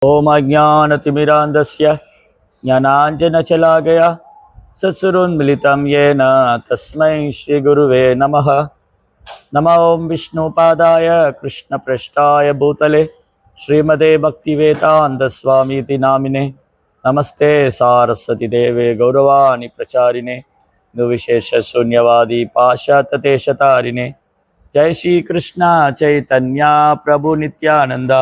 ओम अज्ञानतिमिरान्धस्य ज्ञानाञ्जनशलाकया सत्सुरोन्मिलितं येन तस्मै श्रीगुरुवे नमः। नमो ओं विष्णुपादाय कृष्णपृष्ठाय भूतले श्रीमते भक्तिवेदान्तस्वामीति नामिने नमस्ते सारस्वती देवे गौरवाणी प्रचारिणे निर्विशेषशून्यवादी पाश्चात्यदेशतारिणे। जय श्री कृष्ण चैतन्य प्रभु नित्यानंद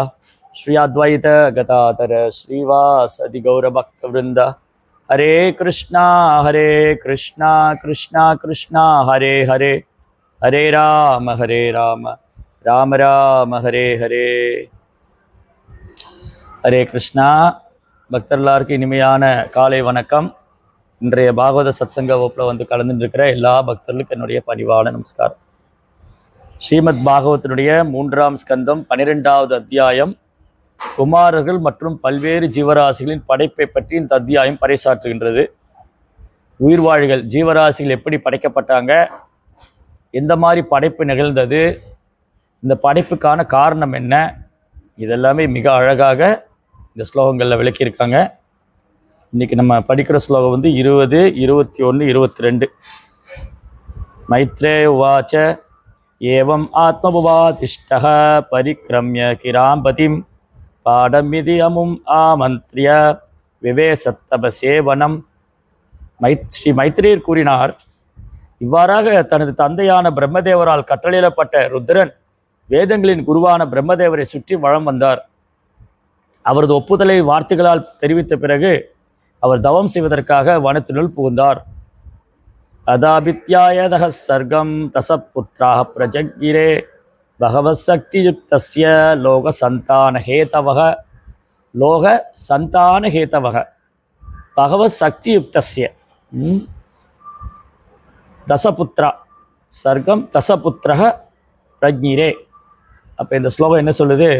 श्री अद्वैत गदाधर श्रीवासदि गौरभक्तवृंद। हरे कृष्णा कृष्णा कृष्णा हरे हरे, हरे राम राम राम हरे हरे। हरे कृष्णा பக்தர்களுக்கு இனிமையான காலை வணக்கம். இன்றைய பாகவத சத்சங்க வகுப்பில் வந்து கலந்துருக்கிற எல்லா பக்தர்களுக்கும் என்னுடைய பணிவான நமஸ்காரம். ஸ்ரீமத் பாகவத்தினுடைய 3ஆம் ஸ்கந்தம் 12வது அத்தியாயம் குமாரர்கள் மற்றும் பல்வேறு ஜீவராசிகளின் படைப்பை பற்றி இந்த அத்தியாயம் பறைசாற்றுகின்றது. உயிர்வாழிகள் ஜீவராசிகள் எப்படி படைக்கப்பட்டாங்க, எந்த மாதிரி படைப்பு நிகழ்ந்தது, இந்த படைப்புக்கான காரணம் என்ன, இதெல்லாமே மிக அழகாக இந்த ஸ்லோகங்களில் விளக்கியிருக்காங்க. இன்றைக்கி நம்ம படிக்கிற ஸ்லோகம் வந்து 20, 21, 22. மைத்ரே உவாச்ச ஏவம் ஆத்மபுவாதிஷ்டः பரிக்ரம்ய கிராம்பதிம் பாடமிதி அமும் ஆமந்திரிய விவேசத்தபசேவனம். ஸ்ரீ மைத்ரேயர் கூறினார், இவ்வாறாக தனது தந்தையான பிரம்மதேவரால் கட்டளையிடப்பட்ட ருத்ரன் வேதங்களின் குருவான பிரம்மதேவரை சுற்றி வலம் வந்தார். அவரது ஒப்புதலை வார்த்தைகளால் தெரிவித்த பிறகு அவர் தவம் செய்வதற்காக வனத்தினுள் புகுந்தார். அதாபித்யாயதः சர்க்கம் தசபுத்ராः பிரஜக்ஞிரே பகவத் சக்தி யுக்தஸ்ய லோக சந்தான ஹேதவக பகவத் சக்தி யுக்தஸ்ய தசபுத்ரா சர்க்கம் தசபுத்திரः பிரஜ்ஞிரே. அப்போ இந்த ஸ்லோகம் என்ன சொல்லுது?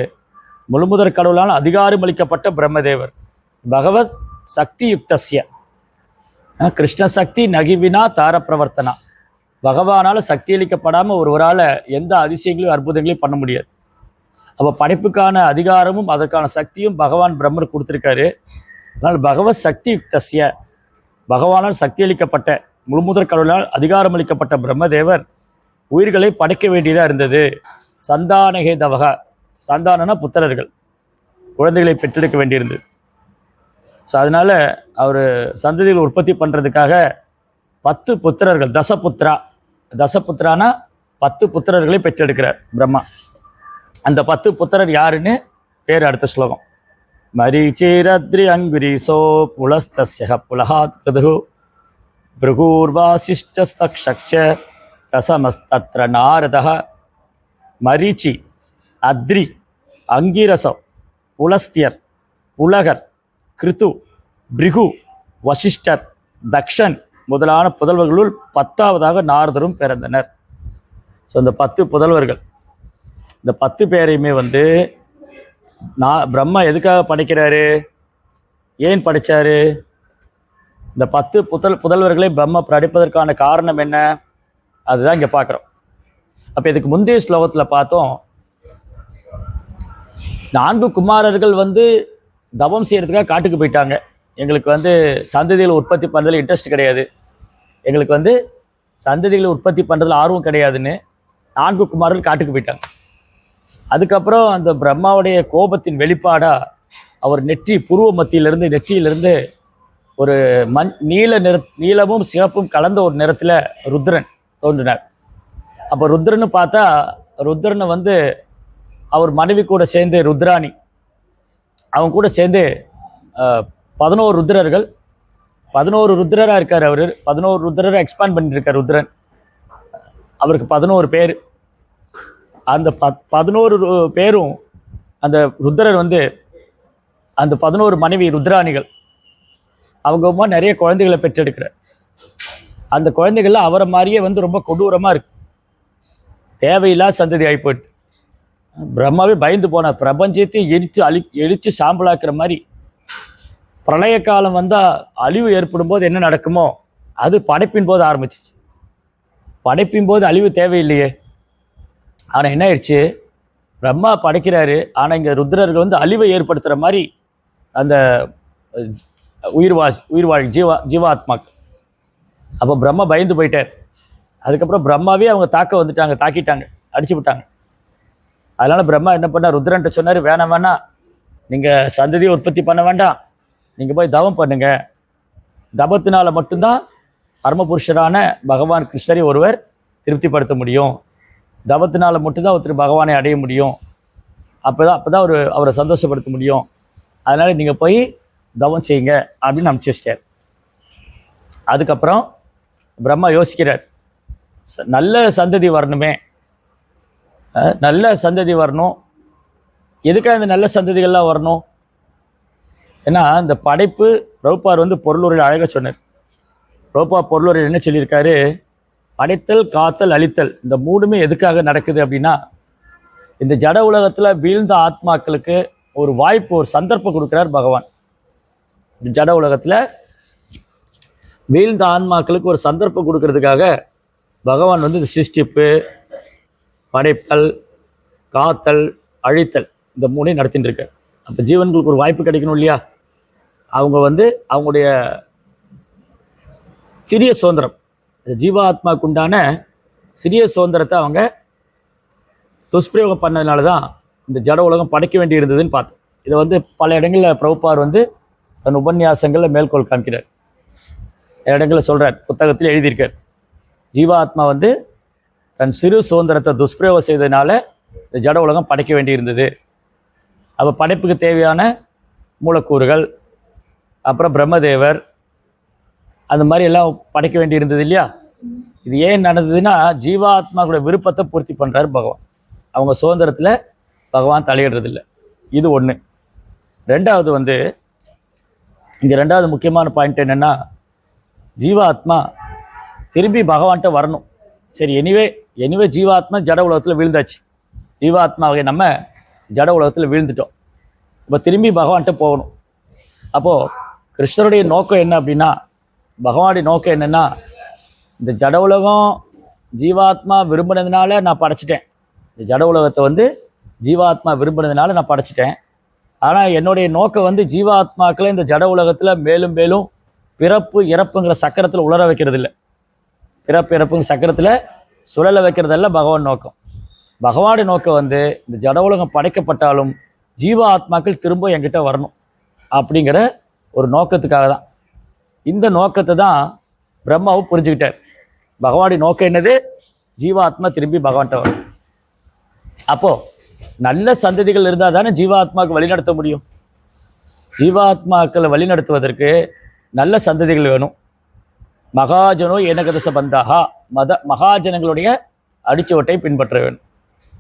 முழுமுதற் கடவுளான அதிகாரம் அளிக்கப்பட்ட பிரம்மதேவர் பகவத் சக்தி யுக்தஸ்ய, கிருஷ்ண சக்தி நகிவினா தார பிரவர்த்தனா. பகவானால் சக்தி அளிக்கப்படாமல் ஒருவரால் எந்த அதிசயங்களையும் அற்புதங்களையும் பண்ண முடியாது. அப்போ படைப்புக்கான அதிகாரமும் அதற்கான சக்தியும் பகவான் பிரம்மர் கொடுத்துருக்காரு. அதனால் பகவத் சக்தி யுக்தஸ்ய, பகவானால் சக்தி அளிக்கப்பட்ட முழுமுதற் கடவுளால் அதிகாரம் அளிக்கப்பட்ட பிரம்மதேவர் உயிர்களை படைக்க வேண்டியதாக இருந்தது. சந்தானகேதவக, சந்தானனா புத்திரர்கள், குழந்தைகளை பெற்றெடுக்க வேண்டியிருந்தது. ஸோ அதனால் அவர் சந்ததியில் உற்பத்தி பண்ணுறதுக்காக 10 புத்திரர்கள், தசபுத்திரானா 10 புத்திரர்களை பெற்றெடுக்கிறார் பிரம்மா. அந்த 10 புத்திரர் யாருன்னு பேர் அடுத்த ஸ்லோகம். மரீச்சிரத்ரி அங்குரீசோ புலஸ்தஸ்ய புலஹாத் கிருது பிருகூர்வாசிஷ்டஸ்தக்ஷ தசமஸ்தத்ர நாரதः. மரீச்சி, அத்ரி, அங்கிரசம், புலஸ்தியர், புலகர், கிருத்து, பிருகு, வசிஷ்டர், தக்ஷன் முதலான புதல்வர்களுள் 10ஆவதாக நாரதரும் பிறந்தனர். ஸோ இந்த 10 புதல்வர்கள், இந்த 10 பேரையுமே வந்து பிரம்மா எதுக்காக படைக்கிறாரு, ஏன் படைச்சாரு? இந்த 10 புதல்வர்களை பிரம்மா படைப்பதற்கான காரணம் என்ன, அதுதான் இங்கே பார்க்குறோம். அப்போ இதுக்கு முந்தைய ஸ்லோகத்தில் பார்த்தோம், 4 குமாரர்கள் வந்து தவம் செய்கிறதுக்காக காட்டுக்கு போயிட்டாங்க. எங்களுக்கு வந்து சந்ததிகளை உற்பத்தி பண்ணுறதுல இன்ட்ரெஸ்ட் கிடையாது, எங்களுக்கு வந்து சந்ததிகளை உற்பத்தி பண்ணுறதுல ஆர்வம் கிடையாதுன்னு 4 குமாரர்கள் காட்டுக்கு போயிட்டாங்க. அதுக்கப்புறம் அந்த பிரம்மாவுடைய கோபத்தின் வெளிப்பாடாக அவர் புருவ நெற்றியிலிருந்து ஒரு நீலமும் சிவப்பும் கலந்த ஒரு நிறத்தில் ருத்ரன் தோன்றினார். அப்போ ருத்ரன்னு பார்த்தா, ருத்ரனை வந்து அவர் மனைவி கூட சேர்ந்து ருத்ராணி, அவங்க கூட சேர்ந்து 11 ருத்ரர்கள், 11 ருத்ரராக இருக்கார். அவர் 11 ருத்ரரை எக்ஸ்பேண்ட் பண்ணியிருக்கார் ருத்ரன். அவருக்கு 11 பேர். அந்த 11 பேரும் அந்த ருத்ரர் வந்து அந்த 11 மனைவி ருத்ராணிகள், அவங்க நிறைய குழந்தைகளை பெற்றெடுக்கிறார். அந்த குழந்தைகள்லாம் அவரை மாதிரியே வந்து ரொம்ப கொடூரமாக இருக்கு, தேவையில்லா சந்ததி ஆகிப்போயிட்டு. பிரம்மாவே பயந்து போனார். பிரபஞ்சத்தை எரித்து சாம்பலாக்குற மாதிரி பிரளய காலம் வந்தால் அழிவு ஏற்படும் போது என்ன நடக்குமோ அது படைப்பின் போது ஆரம்பிச்சிச்சு. படைப்பின் போது அழிவு தேவையில்லையே. ஆனால் என்ன ஆயிடுச்சு, பிரம்மா படைக்கிறாரு, ஆனால் இங்கே ருத்ரர்கள் வந்து அழிவை ஏற்படுத்துகிற மாதிரி அந்த உயிர் வாழ் ஜீவாத்மாக்கு. அப்போ பிரம்மா பயந்து போயிட்டார். அதுக்கப்புறம் பிரம்மாவே அவங்க தாக்கிட்டாங்க, அடிச்சு விட்டாங்க. அதனால் பிரம்மா என்ன பண்ணார், ருத்ரன்ட்ட சொன்னார், வேணாம் வேணாம், நீங்கள் சந்ததியை உற்பத்தி பண்ண வேண்டாம், நீங்கள் போய் தவம் பண்ணுங்க. தபத்தினால மட்டும்தான் பரமபுருஷரான பகவான் கிருஷ்ணரை ஒருவர் திருப்திப்படுத்த முடியும். தவத்தினால மட்டும்தான் ஒருத்தர் பகவானை அடைய முடியும். அப்போ தான் அவரை சந்தோஷப்படுத்த முடியும். அதனால் நீங்கள் போய் தவம் செய்யுங்க அப்படின்னு அனுப்பிச்சி வச்சிட்டார். அதுக்கப்புறம் பிரம்மா யோசிக்கிறார், நல்ல சந்ததி வரணுமே, நல்ல சந்ததி வரணும். எதுக்காக இந்த நல்ல சந்ததிகள்லாம் வரணும்? ஏன்னா இந்த படைப்பு பிரபுபார் பொருளுரையில் அழகாக சொன்னார். பிரபுபார் பொருளுரையில் என்ன சொல்லியிருக்காரு, படைத்தல், காத்தல், அழித்தல், இந்த மூணுமே எதுக்காக நடக்குது அப்படின்னா, இந்த ஜட உலகத்தில் வீழ்ந்த ஆத்மாக்களுக்கு ஒரு வாய்ப்பு, ஒரு சந்தர்ப்பம் கொடுக்குறார் பகவான். இந்த ஜட உலகத்தில் வீழ்ந்த ஆன்மாக்களுக்கு ஒரு சந்தர்ப்பம் கொடுக்கறதுக்காக பகவான் இந்த சிருஷ்டிப்பு, படைத்தல், காத்தல், அழித்தல், இந்த மூணையும் நடத்திட்டு இருக்கார். அப்போ ஜீவன்களுக்கு ஒரு வாய்ப்பு கிடைக்கணும் இல்லையா? அவங்க அவங்களுடைய சிறிய சுதந்திரம், ஜீவாத்மாவுக்கு உண்டான சிறிய சுதந்திரத்தை அவங்க துஷ்பிரயோகம் பண்ணதுனால தான் இந்த ஜட உலகம் படைக்க வேண்டி இருந்ததுன்னு பார்த்தோம். இதை பல இடங்களில் பிரபுபார் தன் உபன்யாசங்களில் மேற்கோள் காமிக்கிறார். இடங்களில் சொல்கிறார், புத்தகத்தில் எழுதியிருக்கார், ஜீவாத்மா தன் சிறு சுதந்திரத்தை துஷ்பிரயோகம் செய்ததுனால இந்த ஜட உலகம் படைக்க வேண்டி இருந்தது. அப்போ படைப்புக்கு தேவையான மூலக்கூறுகள், அப்புறம் பிரம்மதேவர், அந்த மாதிரி எல்லாம் படைக்க வேண்டி இருந்தது இல்லையா? இது ஏன் நடந்ததுன்னா, ஜீவாத்மாவோட விருப்பத்தை பூர்த்தி பண்ணுறாரு பகவான். அவங்க சுதந்திரத்தில் பகவான் தலையிடுறதில்லை. இது ஒன்று. ரெண்டாவது இங்கே ரெண்டாவது முக்கியமான பாயிண்ட் என்னென்னா, ஜீவாத்மா திரும்பி பகவான்கிட்ட வரணும். சரி, எனிவே ஜீவாத்மா ஜட உலகத்தில் வீழ்ந்தாச்சு. ஜீவாத்மாவை நம்ம ஜட உலகத்தில் வீழ்ந்துட்டோம். இப்போ திரும்பி பகவான்கிட்ட போகணும். அப்போது கிருஷ்ணருடைய நோக்கம் என்ன அப்படின்னா, பகவானுடைய நோக்கம் என்னென்னா, இந்த ஜட உலகம் ஜீவாத்மா விரும்பினதுனால நான் படைச்சிட்டேன். இந்த ஜட உலகத்தை ஜீவாத்மா விரும்பினதுனால நான் படைச்சிட்டேன். ஆனால் என்னுடைய நோக்கம் ஜீவாத்மாக்களை இந்த ஜட உலகத்தில் மேலும் மேலும் பிறப்பு இறப்புங்கிற சக்கரத்தில் உலர வைக்கிறது இல்லை. பிறப்பு இறப்புங்கிற சக்கரத்தில் சுழல வைக்கிறதல்ல பகவான் நோக்கம். பகவானுடைய நோக்கம் இந்த ஜட உலகம் படைக்கப்பட்டாலும் ஜீவ ஆத்மாக்கள் திரும்ப என்கிட்ட வரணும் அப்படிங்கிற ஒரு நோக்கத்துக்காக தான். இந்த நோக்கத்தை தான் பிரம்மாவும் புரிஞ்சுக்கிட்டார். பகவானுடைய நோக்கம் என்னது? ஜீவாத்மா திரும்பி பகவான்கிட்ட வரும். அப்போது நல்ல சந்ததிகள் இருந்தால் தானே ஜீவாத்மாவுக்கு வழிநடத்த முடியும். ஜீவாத்மாக்களை வழிநடத்துவதற்கு நல்ல சந்ததிகள் வேணும். மகாஜனோ ஏனகதச பந்தாகா, மகாஜனங்களுடைய அடிச்சுவட்டை பின்பற்ற வேணும்.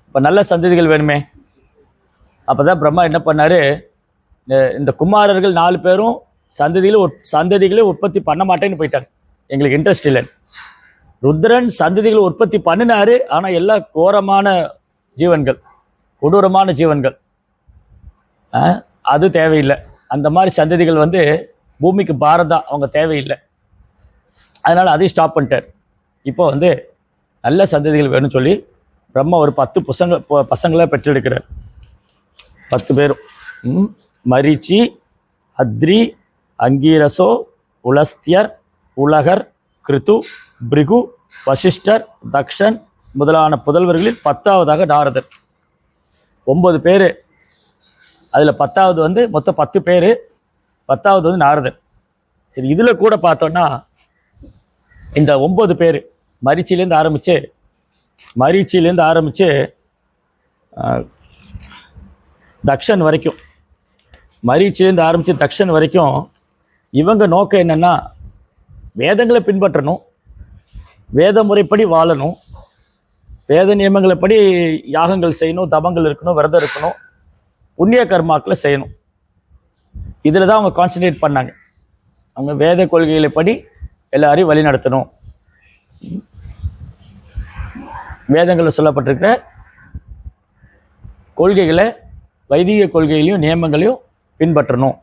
இப்போ நல்ல சந்ததிகள் வேணுமே. அப்போ தான் பிரம்மா என்ன பண்ணார், இந்த குமாரர்கள் 4 பேரும் சந்ததிகளை உற்பத்தி பண்ண மாட்டேன்னு போயிட்டாங்க. எங்களுக்கு இன்ட்ரெஸ்ட் இல்லை. ருத்ரன் சந்ததிகளை உற்பத்தி பண்ணினார். ஆனால் எல்லாம் கோரமான ஜீவன்கள், கொடூரமான ஜீவன்கள். அது தேவையில்லை. அந்த மாதிரி சந்ததிகள் பூமிக்கு பாரதம், அவங்க தேவையில்லை. அதனால் அதையும் ஸ்டாப் பண்ணிட்டார். இப்போ நல்ல சந்ததிகள் வேணும்னு சொல்லி பிரம்மா ஒரு 10 பசங்களை பெற்றெடுக்கிறார். 10 பேரும் மரீச்சி, அத்ரி, அங்கீரசோ, உலஸ்தியர், உலகர், கிருத்து, பிருகு, வசிஷ்டர், தக்ஷன் முதலான புதல்வர்களில் 10ஆவதாக நாரதர். 9 பேர். அதில் 10ஆவது மொத்தம் 10 பேர். 10ஆவது நாரதர். சரி, இதில் கூட பார்த்தோன்னா இந்த 9 பேர் மரீச்சிலேருந்து ஆரம்பித்து தக்ஷன் வரைக்கும், மரீச்சிலேருந்து ஆரம்பித்து தக்ஷன் வரைக்கும் இவங்க நோக்கம் என்னென்னா, வேதங்களை பின்பற்றணும், வேத முறைப்படி வாழணும், வேத நியமங்களைப்படி யாகங்கள் செய்யணும், தபங்கள் இருக்கணும், விரதம் இருக்கணும், புண்ணிய கர்மாக்களை செய்யணும். இதில் தான் அவங்க கான்சன்ட்ரேட் பண்ணாங்க. அவங்க வேத கொள்கைகளை படி எல்லாரையும் வழி நடத்தணும், வேதங்களில் சொல்லப்பட்டிருக்கிற கொள்கைகளை, வைதிக கொள்கைகளையும் நியமங்களையும் பின்பற்றணும்.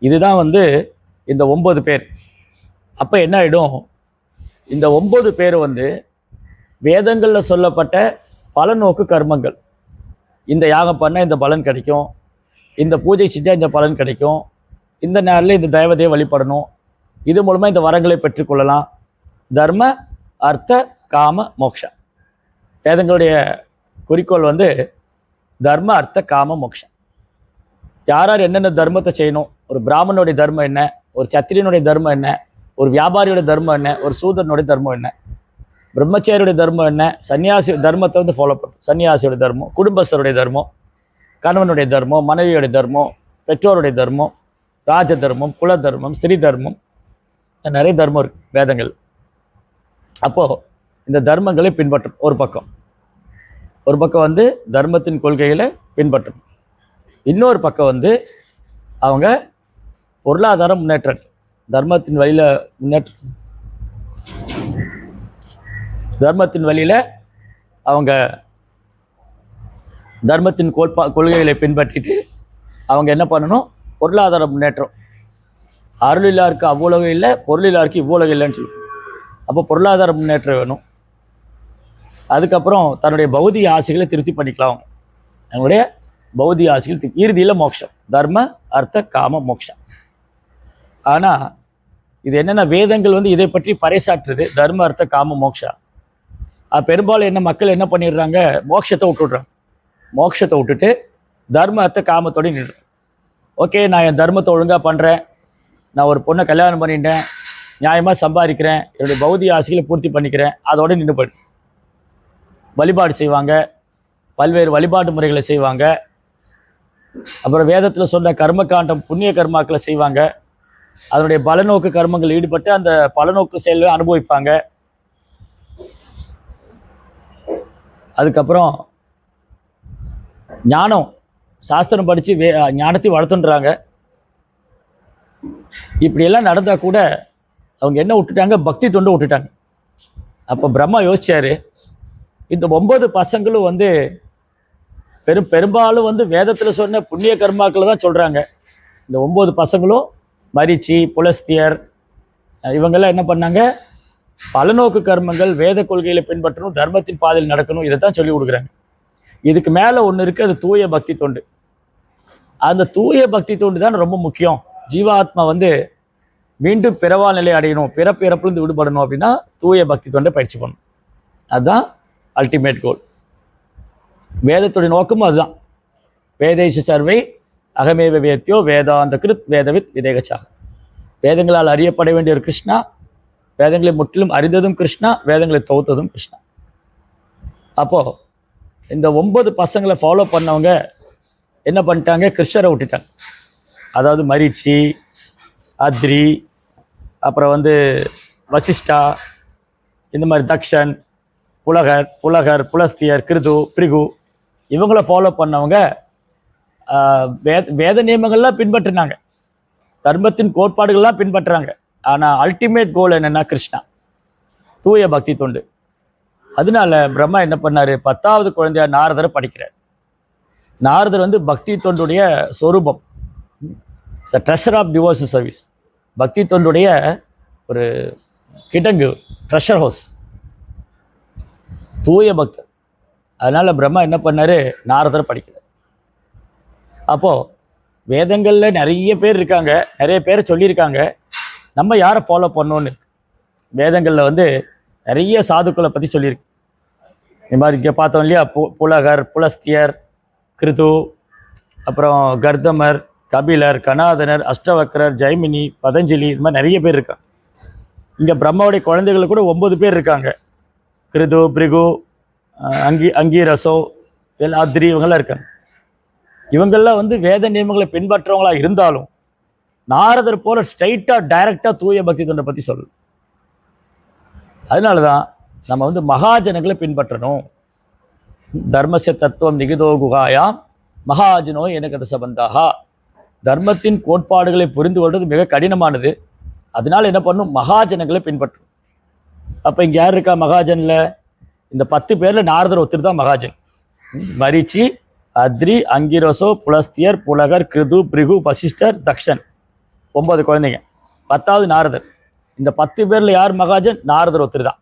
இதுதான் இந்த 9 பேர். அப்போ என்ன ஆகிடும், இந்த 9 பேர் வேதங்களில் சொல்லப்பட்ட பலநோக்கு கர்மங்கள், இந்த யாகம் பண்ணால் இந்த பலன் கிடைக்கும், இந்த பூஜை செஞ்சால் இந்த பலன் கிடைக்கும், இந்த நாளில் இந்த தெய்வத்தையை வழிபடணும். இது மூலமாக இந்த வரங்களை பெற்றுக்கொள்ளலாம். தர்ம அர்த்த காம மோக்ஷா. வேதங்களுடைய குறிக்கோள் வந்து தர்ம அர்த்த காம மோக்ஷா. யார் யார் என்னென்ன தர்மத்தை செய்யணும், ஒரு பிராமணனுடைய தர்மம் என்ன, ஒரு சத்திரியனுடைய தர்மம் என்ன, ஒரு வியாபாரியோட தர்மம் என்ன, ஒரு சூதரனுடைய தர்மம் என்ன, பிரம்மச்சாரியுடைய தர்மம் என்ன, சன்னியாசி தர்மத்தை வந்து ஃபாலோ பண்ணும். சன்னியாசியோட தர்மம், குடும்பஸ்தருடைய தர்மம், கணவனுடைய தர்மம், மனைவியோடைய தர்மம், பெற்றோருடைய தர்மம், ராஜ தர்மம், குல தர்மம், ஸ்திரீ தர்மம், நிறைய தர்மம் இருக்கு வேதங்கள். அப்போது இந்த தர்மங்களை பின்பற்றும். ஒரு பக்கம் வந்து தர்மத்தின் கொள்கைகளை பின்பற்றணும். இன்னொரு பக்கம் வந்து அவங்க பொருளாதார முன்னேற்றம், தர்மத்தின் வழியில் அவங்க தர்மத்தின் கொள்கைகளை பின்பற்றிட்டு அவங்க என்ன பண்ணணும், பொருளாதார முன்னேற்றம். அருளில்லாருக்கு அவ்வுலகம் இல்லை, பொருளில்லாருக்கு இவ்வுலகம் இல்லைன்னு சொல்லி. அப்போ பொருளாதார முன்னேற்றம் வேணும். அதுக்கப்புறம் தன்னுடைய பௌதிக ஆசைகளை திருப்தி பண்ணிக்கலாம். அவங்களுடைய பௌதிக ஆசைகள் இறுதியில் மோட்சம், தர்ம அர்த்த காம மோட்சம். ஆனால் இது என்னென்ன வேதங்கள் வந்து இதை பற்றி பறைசாற்றுது, தர்ம அர்த்த காம மோக்ஷா. பெரும்பாலும் என்ன மக்கள் என்ன பண்ணிடுறாங்க, மோட்சத்தை விட்டுடுறாங்க. மோட்சத்தை விட்டுட்டு தர்ம அர்த்த காமத்தோடு நின்று, ஓகே நான் என் தர்மத்தை ஒழுங்காக பண்ணுறேன், நான் ஒரு பொண்ணை கல்யாணம் பண்ணிட்டேன், நியாயமாக சம்பாதிக்கிறேன், என்னுடைய பௌதிக ஆசைகளை பூர்த்தி பண்ணிக்கிறேன், அதோடு நின்று போய்டு. வழிபாடு செய்வாங்க, பல்வேறு வழிபாட்டு முறைகளை செய்வாங்க. அப்புறம் வேதத்தில் சொன்ன கர்மகாண்டம் புண்ணிய கர்மாக்களை செய்வாங்க. அதனுடைய பலநோக்கு கர்மங்கள் ஈடுபட்டு அந்த பலநோக்கு செயலை அனுபவிப்பாங்க. அதுக்கப்புறம் ஞானம், சாஸ்திரம் படித்து ஞானத்தை வளர்த்துன்றாங்க. இப்படியெல்லாம் நடந்தால் கூட அவங்க என்ன விட்டுட்டாங்க, பக்தி தொண்டு விட்டுட்டாங்க. அப்போ பிரம்மா யோசிச்சாரு, இந்த 9 பசங்களும் வந்து பெரும்பாலும் வந்து வேதத்தில் சொன்ன புண்ணிய கர்மாக்களை தான் சொல்கிறாங்க. இந்த 9 பசங்களும் மரிச்சி, புலஸ்தியர், இவங்கெல்லாம் என்ன பண்ணாங்க, பலநோக்கு கர்மங்கள், வேத கொள்கைகளை பின்பற்றணும், தர்மத்தின் பாதையில் நடக்கணும், இதை தான் சொல்லி கொடுக்குறாங்க. இதுக்கு மேலே ஒன்று இருக்குது, அது தூய பக்தி தொண்டு. அந்த தூய பக்தி தொண்டு தான் ரொம்ப முக்கியம். ஜீவாத்மா வந்து மீண்டும் பிறவா நிலை அடையணும், பிறப்பிலிருந்து விடுபடணும் அப்படின்னா தூய பக்தி தொண்டை பயிற்சி பண்ணணும். அதுதான் அல்டிமேட் கோல். வேதத்துடைய நோக்கமும் அதுதான். வேதேஷ சர்வை அகமேவ வேத்தியோ வேதாந்த கிருத் வேதவித் விதேகச்சாக. வேதங்களால் அறியப்பட வேண்டிய ஒரு கிருஷ்ணா, வேதங்களை முற்றிலும் அறிந்ததும் கிருஷ்ணா, வேதங்களை தொகுத்ததும் கிருஷ்ணா. அப்போது இந்த 9 பசங்களை ஃபாலோ பண்ணவங்க என்ன பண்ணிட்டாங்க, கிருஷ்ணரை விட்டுட்டாங்க. அதாவது மரிச்சி, அத்ரி, அப்புறம் வந்து வசிஷ்டா, இந்த மாதிரி தக்ஷன், புலகர், புலஸ்தியர், கிருது, பிரிகு, இவங்கள ஃபாலோ பண்ணவங்க வேத நியமங்கள்லாம் பின்பற்றினாங்க, தர்மத்தின் கோட்பாடுகள்லாம் பின்பற்றுறாங்க. ஆனால் அல்டிமேட் கோல் என்னென்னா கிருஷ்ணா, தூய பக்தி தொண்டு. அதனால பிரம்மா என்ன பண்ணார், 10வது குழந்தையார் நாரதரை படிக்கிறார். நாரதர் வந்து பக்தி தொண்டுடைய சொரூபம், ட்ரெஷர் ஆஃப் டிவோஷன் சர்வீஸ். பக்தி தொண்டுடைய ஒரு கிடங்கு, ட்ரெஷர் ஹவுஸ், தூய பக்தர். அதனால் பிரம்மா என்ன பண்ணார், நாரதரை படிக்கிறார். அப்போது வேதங்களில் நிறைய பேர் இருக்காங்க, நிறைய பேர் சொல்லியிருக்காங்க, நம்ம யாரை ஃபாலோ பண்ணோன்னு. வேதங்களில் வந்து நிறைய சாதுக்களை பற்றி சொல்லியிருக்கு. இந்த மாதிரி இங்கே பார்த்தோம் இல்லையா, புலகர், புலஸ்தியர், கிருது, அப்புறம் கர்தமர், கபிலர், கணாதனர், அஷ்டவக்கரர், ஜெய்மினி, பதஞ்சலி, இது மாதிரி நிறைய பேர் இருக்காங்க. இங்கே பிரம்மாவுடைய குழந்தைகள் கூட 9 பேர் இருக்காங்க. கிருது, பிரிகு, அங்கீரசோ, அத்ரி, இவங்கெல்லாம் இருக்காங்க. இவங்கெல்லாம் வந்து வேத நியமங்களை பின்பற்றவங்களாக இருந்தாலும் நாரதர் போல ஸ்ட்ரைட்டாக டைரெக்டாக தூய பக்தி தொண்டை பற்றி சொல்லணும். அதனால தான் நம்ம வந்து மகாஜனங்களை பின்பற்றணும். தர்மச தத்துவம் நிகிதோ குகாயாம் மகாஜனோ எனக்கு சபந்தாகா. தர்மத்தின் கோட்பாடுகளை புரிந்து கொள்வது மிக கடினமானது. அதனால் என்ன பண்ணணும், மகாஜனங்களை பின்பற்றும். அப்போ இங்கே யார் இருக்கா மகாஜனில், இந்த 10 பேரில் நாரதர் ஒருத்தர் தான் மகாஜன். மரிச்சி, அத்ரி, அங்கிரசோ, புலஸ்தியர், புலகர், கிருது, பிரிகு, வசிஷ்டர், தக்ஷன், 9 குழந்தைங்க. 10வது நாரதர். இந்த 10 பேரில் யார் மகாஜன், நாரதர் ஒருத்தர் தான்.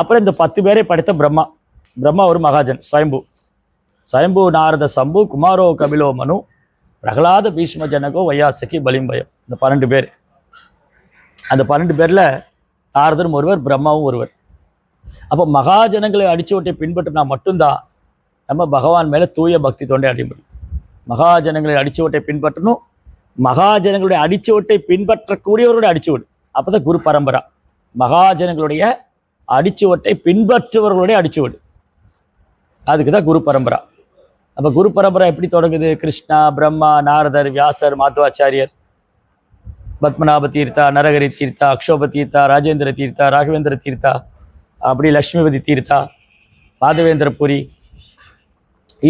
அப்புறம் இந்த 10 பேரை படைத்த பிரம்மா ஒரு மகாஜன், ஸ்வயம்பு. நாரத சம்பு, குமாரோ கபிலோ மனு, பிரகலாத பீஷ்ம ஜனகோ வையாசகி பலிம்பயம், இந்த 12 பேர். அந்த 12 பேரில் நாரதரும் ஒருவர், பிரம்மாவும் ஒருவர். அப்போ மகாஜனங்களை அடிச்சுவட்டை பின்பற்றினா மட்டும்தான் நம்ம பகவான் மேலே தூய பக்தி தொண்டை அடைய முடியும். மகாஜனங்களை அடிச்சுவட்டை பின்பற்றணும். மகாஜனங்களுடைய அடிச்சுவட்டை பின்பற்றக்கூடியவர்களுடைய அடிச்சுவடு, அப்போ தான் குரு பரம்பரா. மகாஜனங்களுடைய அடிச்சுவட்டை பின்பற்றுவர்களுடைய அடிச்சுவடு, அதுக்கு தான் குரு பரம்பரா. அப்போ குரு பரம்பரா எப்படி தொடங்குது? கிருஷ்ணா, பிரம்மா, நாரதர், வியாசர், மாத்வாச்சாரியர், பத்மநாப தீர்த்தா, நரகரி தீர்த்தா, அக்ஷோப தீர்த்தா, ராஜேந்திர தீர்த்தா, ராகவேந்திர தீர்த்தா, அப்படி லக்ஷ்மிபதி தீர்த்தா, மாதவேந்திர புரி,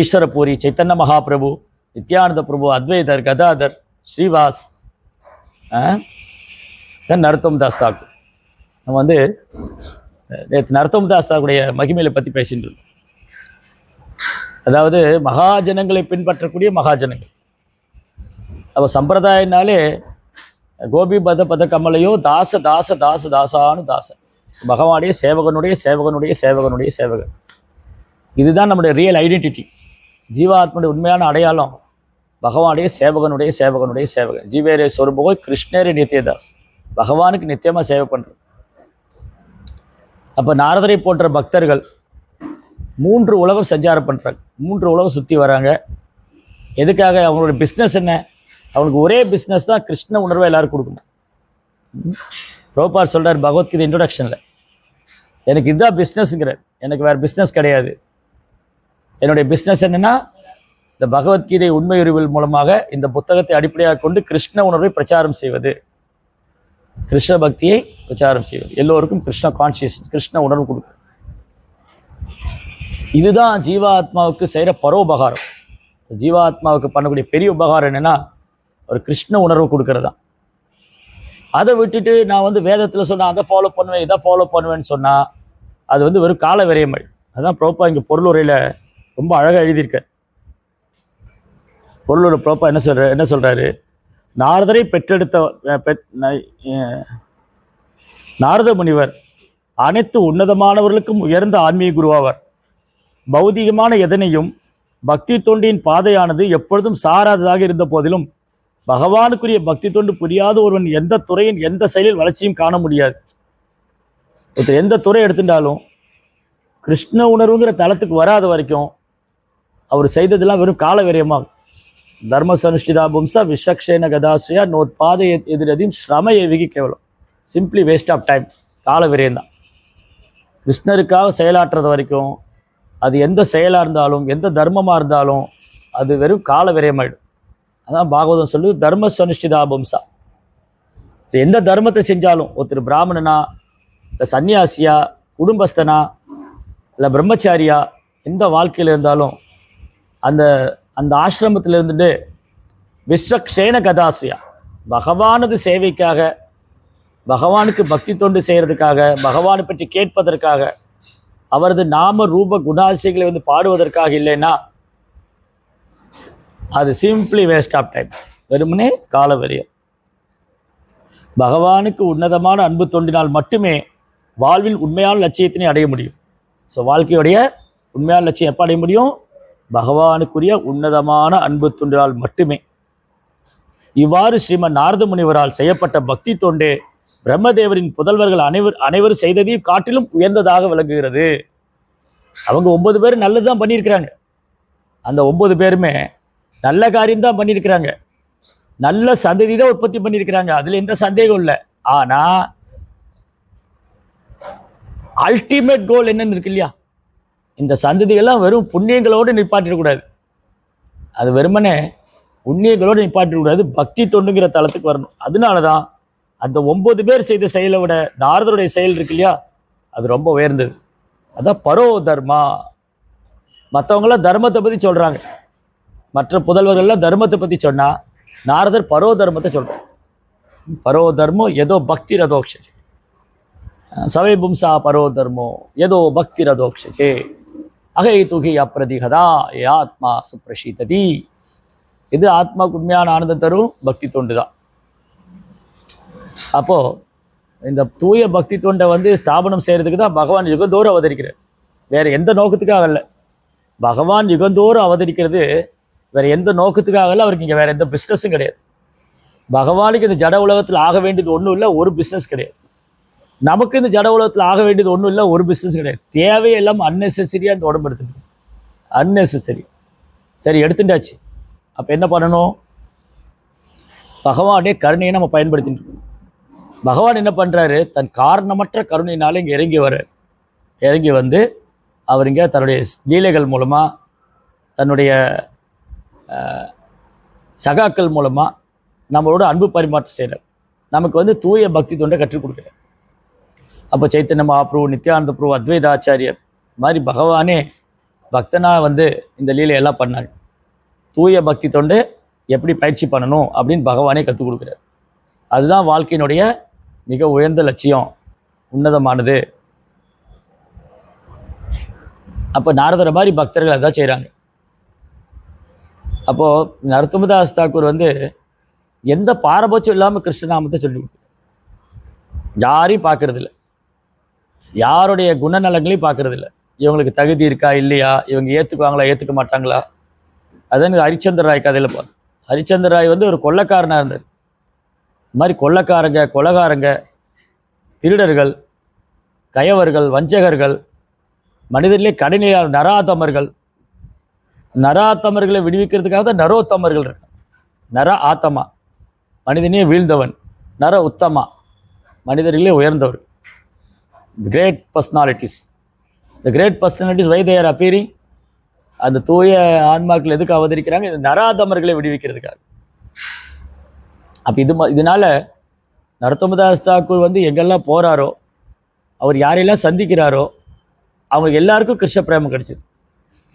ஈஸ்வரபூரி, சைத்தன்ய மகாபிரபு, நித்யானந்த பிரபு, அத்வைதர், கதாதர், ஸ்ரீவாஸ், தென் நரோத்தம் தாஸ் தாக்கூர். நம்ம வந்து நேற்று நரோத்தம் தாஸ் தாக்குடைய மகிமையை பற்றி பேசிட்டு இருக்கோம். அதாவது மகாஜனங்களை பின்பற்றக்கூடிய மகாஜனங்கள். அப்போ சம்பிரதாயனாலே கோபி பத பத கமலையோ தாச தாச தாச தாசானு தாசன், பகவானுடைய சேவகனுடைய சேவகனுடைய சேவகனுடைய சேவகன். இதுதான் நம்முடைய ரியல் ஐடென்டிட்டி. ஜீவாத்மனுடைய உண்மையான அடையாளம் பகவானுடைய சேவகனுடைய சேவகனுடைய சேவகன். ஜீவேரே சொருபோய் கிருஷ்ணரே நித்தியதாஸ், பகவானுக்கு நித்தியமாக சேவை பண்ணுறது. அப்போ நாரதரை போன்ற பக்தர்கள் 3 உலகம் சஞ்சாரம் பண்ணுறாங்க, 3 உலகம் சுற்றி வராங்க. எதுக்காக? அவங்களோட பிஸ்னஸ் என்ன? அவனுக்கு ஒரே பிஸ்னஸ் தான், கிருஷ்ண உணர்வை எல்லாரும் கொடுக்கணும். பிரபுபாத் சொல்கிறார் பகவத்கீதை இன்ட்ரோடக்ஷனில், எனக்கு இதுதான் பிஸ்னஸ்ங்கிறார், எனக்கு வேறு பிஸ்னஸ் கிடையாது. என்னுடைய பிஸ்னஸ் என்னென்னா இந்த பகவத்கீதை உண்மையுறிவில் மூலமாக இந்த புத்தகத்தை அடிப்படையாக கொண்டு கிருஷ்ண உணர்வை பிரச்சாரம் செய்வது, கிருஷ்ண பக்தியை பிரச்சாரம் செய்வது, எல்லோருக்கும் கிருஷ்ண கான்சியஸ், கிருஷ்ண உணர்வு கொடுக்குறது. இதுதான் ஜீவாத்மாவுக்கு செய்கிற பரோபகாரம். ஜீவாத்மாவுக்கு பண்ணக்கூடிய பெரிய உபகாரம் என்னென்னா ஒரு கிருஷ்ண உணர்வு கொடுக்கறது தான். அதை விட்டுட்டு நான் வந்து வேதத்தில் சொன்னால் அதை ஃபாலோ பண்ணுவேன், இதை ஃபாலோ பண்ணுவேன்னு சொன்னால் அது வந்து வெறும் கால விரயமை. அதுதான் பிரபுபா இங்கே பொருளுரையில் ரொம்ப அழகாக எழுதியிருக்கார். பொருளுரை பிரபுபா என்ன சொல்கிறாரு? நாரதரை பெற்றெடுத்த நாரத முனிவர் அனைத்து உன்னதமானவர்களுக்கும் உயர்ந்த ஆன்மீக குருவாவார். பௌதிகமான எதனையும் பக்தி தொண்டின் பாதையானது எப்பொழுதும் சாராததாக இருந்த போதிலும் பகவானுக்குரிய பக்தி தொண்டு புரியாத ஒருவன் எந்த துறையின் எந்த செயலில் வளர்ச்சியும் காண முடியாது. ஒருத்தர் எந்த துறை எடுத்துட்டாலும் கிருஷ்ண உணர்வுங்கிற தளத்துக்கு வராத வரைக்கும் அவர் செய்ததெல்லாம் வெறும் கால விரயமாகும். தர்ம சனுஷ்டிதா பும்சா விஸ்வக்ஷேன கதாஸ்ரயா நோத்பாத எதிரதையும் ஸ்ரம ஏவிகி கேவலம், சிம்பிளி வேஸ்ட் ஆஃப் டைம், கால விரயம்தான். கிருஷ்ணருக்காக செயலாற்றுறது வரைக்கும் அது எந்த செயலாக இருந்தாலும் எந்த தர்மமாக இருந்தாலும் அது வெறும் கால விரயமாயிடும். அதான் பாகவதம் சொல்லுது தர்ம சனுஷ்டிதா பும்சா. எந்த தர்மத்தை செஞ்சாலும் ஒருத்தர் பிராமணனா இல்லை சன்னியாசியா குடும்பஸ்தனா இல்லை பிரம்மச்சாரியா எந்த வாழ்க்கையில் இருந்தாலும் அந்த அந்த ஆசிரமத்தில் இருந்துட்டு விஸ்வக்ஷேன கதாஸ்ரியா பகவானது சேவைக்காக, பகவானுக்கு பக்தி தொண்டு செய்கிறதுக்காக, பகவானை பற்றி கேட்பதற்காக, அவரது நாம ரூப குணாதிசயங்களை வந்து பாடுவதற்காக இல்லைன்னா அது சிம்பிளி வேஸ்ட் ஆஃப் டைம், வெறுமனே கால விரயம். பகவானுக்கு உன்னதமான அன்பு தொண்டினால் மட்டுமே வாழ்வின் உண்மையான லட்சியத்தினை அடைய முடியும். ஸோ வாழ்க்கையுடைய உண்மையான லட்சியம் எப்போ அடைய முடியும்? பகவானுக்குரிய உன்னதமான அன்பு தொண்டினால் மட்டுமே. இவ்வாறு ஸ்ரீமன் நாரத முனிவரால் செய்யப்பட்ட பக்தி தொண்டே பிரம்மதேவரின் புதல்வர்கள் அனைவரும் செய்ததையும் காட்டிலும் உயர்ந்ததாக விளங்குகிறது. அவங்க 9 பேர் நல்லது தான் பண்ணியிருக்கிறாங்க. அந்த 9 பேருமே நல்ல காரியம்தான் பண்ணியிருக்கிறாங்க, நல்ல சந்ததி தான் உற்பத்தி பண்ணியிருக்கிறாங்க, அதில் எந்த சந்தேகம் இல்லை. ஆனால் அல்டிமேட் கோல் என்னன்னு இருக்கு இல்லையா? இந்த சந்ததிகள்லாம் வெறும் புண்ணியங்களோடு நிப்பாட்டிடக்கூடாது, அது வெறுமனே புண்ணியங்களோடு நிப்பாட்டிடக்கூடாது, பக்தி தொண்டுங்கிற தளத்துக்கு வரணும். அதனால தான் அந்த 9 பேர் செய்த செயலை விட நாரதருடைய செயல் இருக்கு இல்லையா, அது ரொம்ப உயர்ந்தது. அதான் பரோ தர்மா. மற்றவங்களாம் தர்மத்தை பற்றி சொல்கிறாங்க, மற்ற புதல்வர்கள்லாம் தர்மத்தை பற்றி சொன்னால் நாரதர் பரோ தர்மத்தை சொல்கிறார். பரோ தர்மோ ஏதோ பக்தி ரதோக்ஷே சவை பும்சா பரோ தர்மோ ஏதோ பக்தி ரதோக்ஷே அகை துகி அப்பிரதிகதா ஏ ஆத்மா சுப்ரஷீததி. இது ஆத்மாவுக்கு உண்மையான ஆனந்தம் தரும் பக்தி தொண்டு தான். அப்போது இந்த தூய பக்தி தொண்டை வந்து ஸ்தாபனம் செய்கிறதுக்கு தான் பகவான் யுகந்தோறும் அவதரிக்கிறார், வேறு எந்த நோக்கத்துக்காக இல்லை. பகவான் யுகந்தோறும் அவதரிக்கிறது வேறு எந்த நோக்கத்துக்காக அவருக்கு இங்கே வேறு எந்த பிஸ்னஸும் கிடையாது. பகவானுக்கு இந்த ஜட உலகத்தில் ஆக வேண்டியது ஒன்றும் இல்லை, ஒரு பிஸ்னஸ் கிடையாது. நமக்கு இந்த ஜட உலகத்தில் ஆக வேண்டியது ஒன்றும் இல்லை, ஒரு பிஸ்னஸ் கிடையாது. தேவையெல்லாம் அன்னெசரியாக இந்த உடம்பு எடுத்துட்டு அன்னெசரி. சரி, எடுத்துட்டாச்சு. அப்போ என்ன பண்ணணும்? பகவானுடைய கருணையை நம்ம பயன்படுத்திட்டு இருக்கோம். பகவான் என்ன பண்ணுறாரு? தன் காரணமற்ற கருணையினால இங்கே இறங்கி வர்றார். இறங்கி வந்து அவர் இங்கே தன்னுடைய லீலைகள் மூலமாக, தன்னுடைய சகாக்கள் மூலமாக நம்மளோட அன்பு பரிமாற்றம் செய்கிறார். நமக்கு வந்து தூய பக்தி தொண்டை கற்றுக் கொடுக்குறார். அப்போ சைத்தன்ய மகாபிரபு, நித்யானந்த பிரபு, அத்வைத ஆச்சாரியர் மாதிரி பகவானே பக்தனாக வந்து இந்த லீலையெல்லாம் பண்ணாங்க. தூய பக்தி தொண்டு எப்படி பயிற்சி பண்ணணும் அப்படின்னு பகவானே கற்றுக் கொடுக்குறார். அதுதான் வாழ்க்கையினுடைய மிக உயர்ந்த லட்சியம், உன்னதமானது. அப்போ நாரதரை மாதிரி பக்தர்கள் அதான் செய்கிறாங்க. அப்போது நரசிம்மதாஸ் தாக்கூர் வந்து எந்த பாரபட்சம் இல்லாமல் கிருஷ்ணநாமத்தை சொல்லி கொடுக்குறார். யாரையும் பார்க்கறதில்ல, யாருடைய குணநலங்களையும் பார்க்கறதில்ல. இவங்களுக்கு தகுதி இருக்கா இல்லையா, இவங்க ஏற்றுக்குவாங்களா ஏற்றுக்க மாட்டாங்களா. அதான் ஹரிச்சந்திர ராய் கதையில் பார்த்தோம். ஹரிச்சந்திர ராய் வந்து ஒரு கொள்ளைக்காரனாக இருந்தார். இந்த மாதிரி கொள்ளைக்காரங்க, கொலைகாரங்க, திருடர்கள், கயவர்கள், வஞ்சகர்கள், மனிதர்களே கடைநிலையாளர், நராத்தமர்களை விடுவிக்கிறதுக்காக தான் நரோத்தமர்கள் இருக்காங்க. நர ஆத்தமா மனிதனே வீழ்ந்தவன், நர உத்தமா மனிதர்களே உயர்ந்தவர். Great personalities. The great personalities why they are appearing. அந்த தூய ஆன்மாக்கள் எதுக்கு அவதரிக்கிறாங்க? இந்த நராதமர்களை விடுவிக்கிறதுக்காக. அப்போ இதனால நரசிம்மதாஸ் தாக்கூர் வந்து எங்கெல்லாம் போகிறாரோ, அவர் யாரையெல்லாம் சந்திக்கிறாரோ, அவங்க எல்லாருக்கும் கிருஷ்ண பிரேமம் கிடைச்சிது.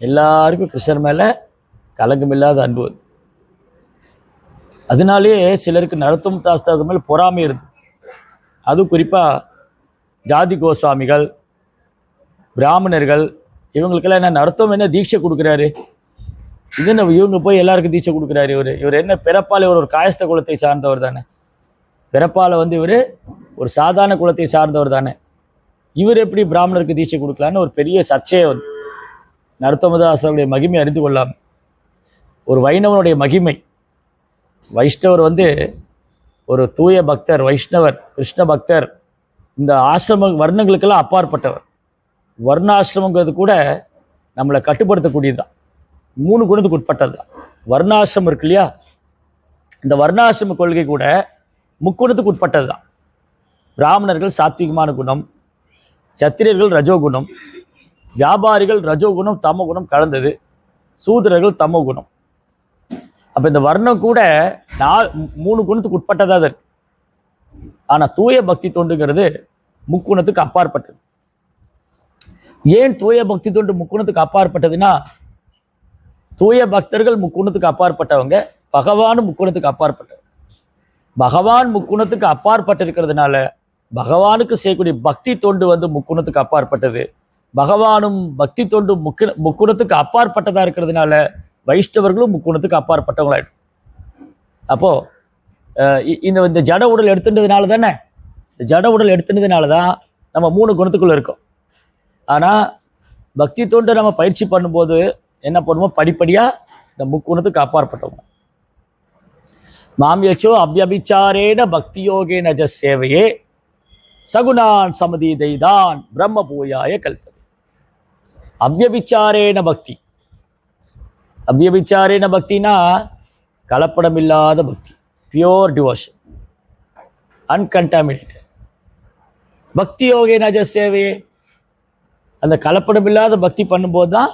எல்லாருக்கும் கிருஷ்ணர் மேலே கலங்கமில்லாத அன்பு. அதனாலேயே சிலருக்கு நரசிம்மதாஸ் தாக்கூர் மேலே பொறாமை இருந்து. அதுவும் குறிப்பாக ஜாதி கோஸ்வாமிகள், பிராமணர்கள், இவங்களுக்கெல்லாம் என்ன நரத்தம் என்ன தீட்சை கொடுக்குறாரு? இது என்ன இவங்க போய் எல்லாருக்கும் தீட்சை கொடுக்குறாரு? இவர் என்ன பிறப்பால் இவர் ஒரு காயஸ்த குலத்தை சார்ந்தவர் தானே. பிறப்பால் வந்து இவர் ஒரு சாதாரண குலத்தை சார்ந்தவர் தானே. இவர் எப்படி பிராமணருக்கு தீட்சை கொடுக்கலான்னு ஒரு பெரிய சர்ச்சையை வந்து நரசிம்மதாசருடைய மகிமை அறிந்து கொள்ளாமல், ஒரு வைணவனுடைய மகிமை, வைஷ்ணவர் வந்து ஒரு தூய பக்தர், வைஷ்ணவர், கிருஷ்ண பக்தர், இந்த ஆசிரம வர்ணங்களுக்கெல்லாம் அப்பாற்பட்டவர். வர்ணாசிரமங்கிறது கூட நம்மளை கட்டுப்படுத்தக்கூடியது தான், 3 குணத்துக்கு உட்பட்டது தான். வர்ணாசிரமம் இருக்கு இல்லையா, இந்த வர்ணாசிரம கொள்கை கூட முக்குணத்துக்கு உட்பட்டது தான். பிராமணர்கள் சாத்விகமான குணம், சத்திரியர்கள் ரஜோகுணம், வியாபாரிகள் ரஜோகுணம் தமோகுணம் கலந்தது, சூத்திரர்கள் தமோகுணம். அப்போ இந்த வர்ணம் கூட 3 குணத்துக்கு உட்பட்டதாக தான் இருக்கு. ஆனால் தூய பக்தி தொண்டுங்கிறது முக்குணத்துக்கு அப்பாற்பட்டது. ஏன் தூய பக்தி தொண்டு முக்குணத்துக்கு அப்பாற்பட்டதுன்னா, தூய பக்தர்கள் முக்குணத்துக்கு அப்பாற்பட்டவங்க, பகவானும் முக்குணத்துக்கு அப்பாற்பட்டவர். பகவான் முக்குணத்துக்கு அப்பாற்பட்டிருக்கிறதுனால பகவானுக்கு செய்யக்கூடிய பக்தி தொண்டு வந்து முக்குணத்துக்கு அப்பாற்பட்டது. பகவானும் பக்தி தொண்டு முக்குணத்துக்கு அப்பாற்பட்டதாக இருக்கிறதுனால வைஷ்ணவர்களும் முக்குணத்துக்கு அப்பாற்பட்டவங்களாயிடும். அப்போது இந்த ஜட உடல் எடுத்துட்டதுனால தானே, இந்த ஜட உடல் எடுத்துட்டதுனால தான் நம்ம 3 குணத்துக்குள்ளே இருக்கோம். ஆனால் பக்தி தொண்டு நம்ம பயிற்சி பண்ணும்போது என்ன பண்ணுவோம்? படிப்படியாக இந்த முக்குணத்துக்கு அப்பாற்பட்டவங்க. மாமியச்சோ அபியபிச்சாரேன பக்தி யோகேன ஜ சேவையே சகுணான் சமதீதைதான் பிரம்ம பூயாய கல்பது. அவ்யபிச்சாரேன பக்தி. அவ்யபிச்சாரேன பக்தினா கலப்படமில்லாத பக்தி, பியோர் டிவோஷன், அன்கண்டாமினேட்டட். பக்தி யோகேன ஜ சேவையே, அந்த கலப்படமில்லாத பக்தி பண்ணும்போது தான்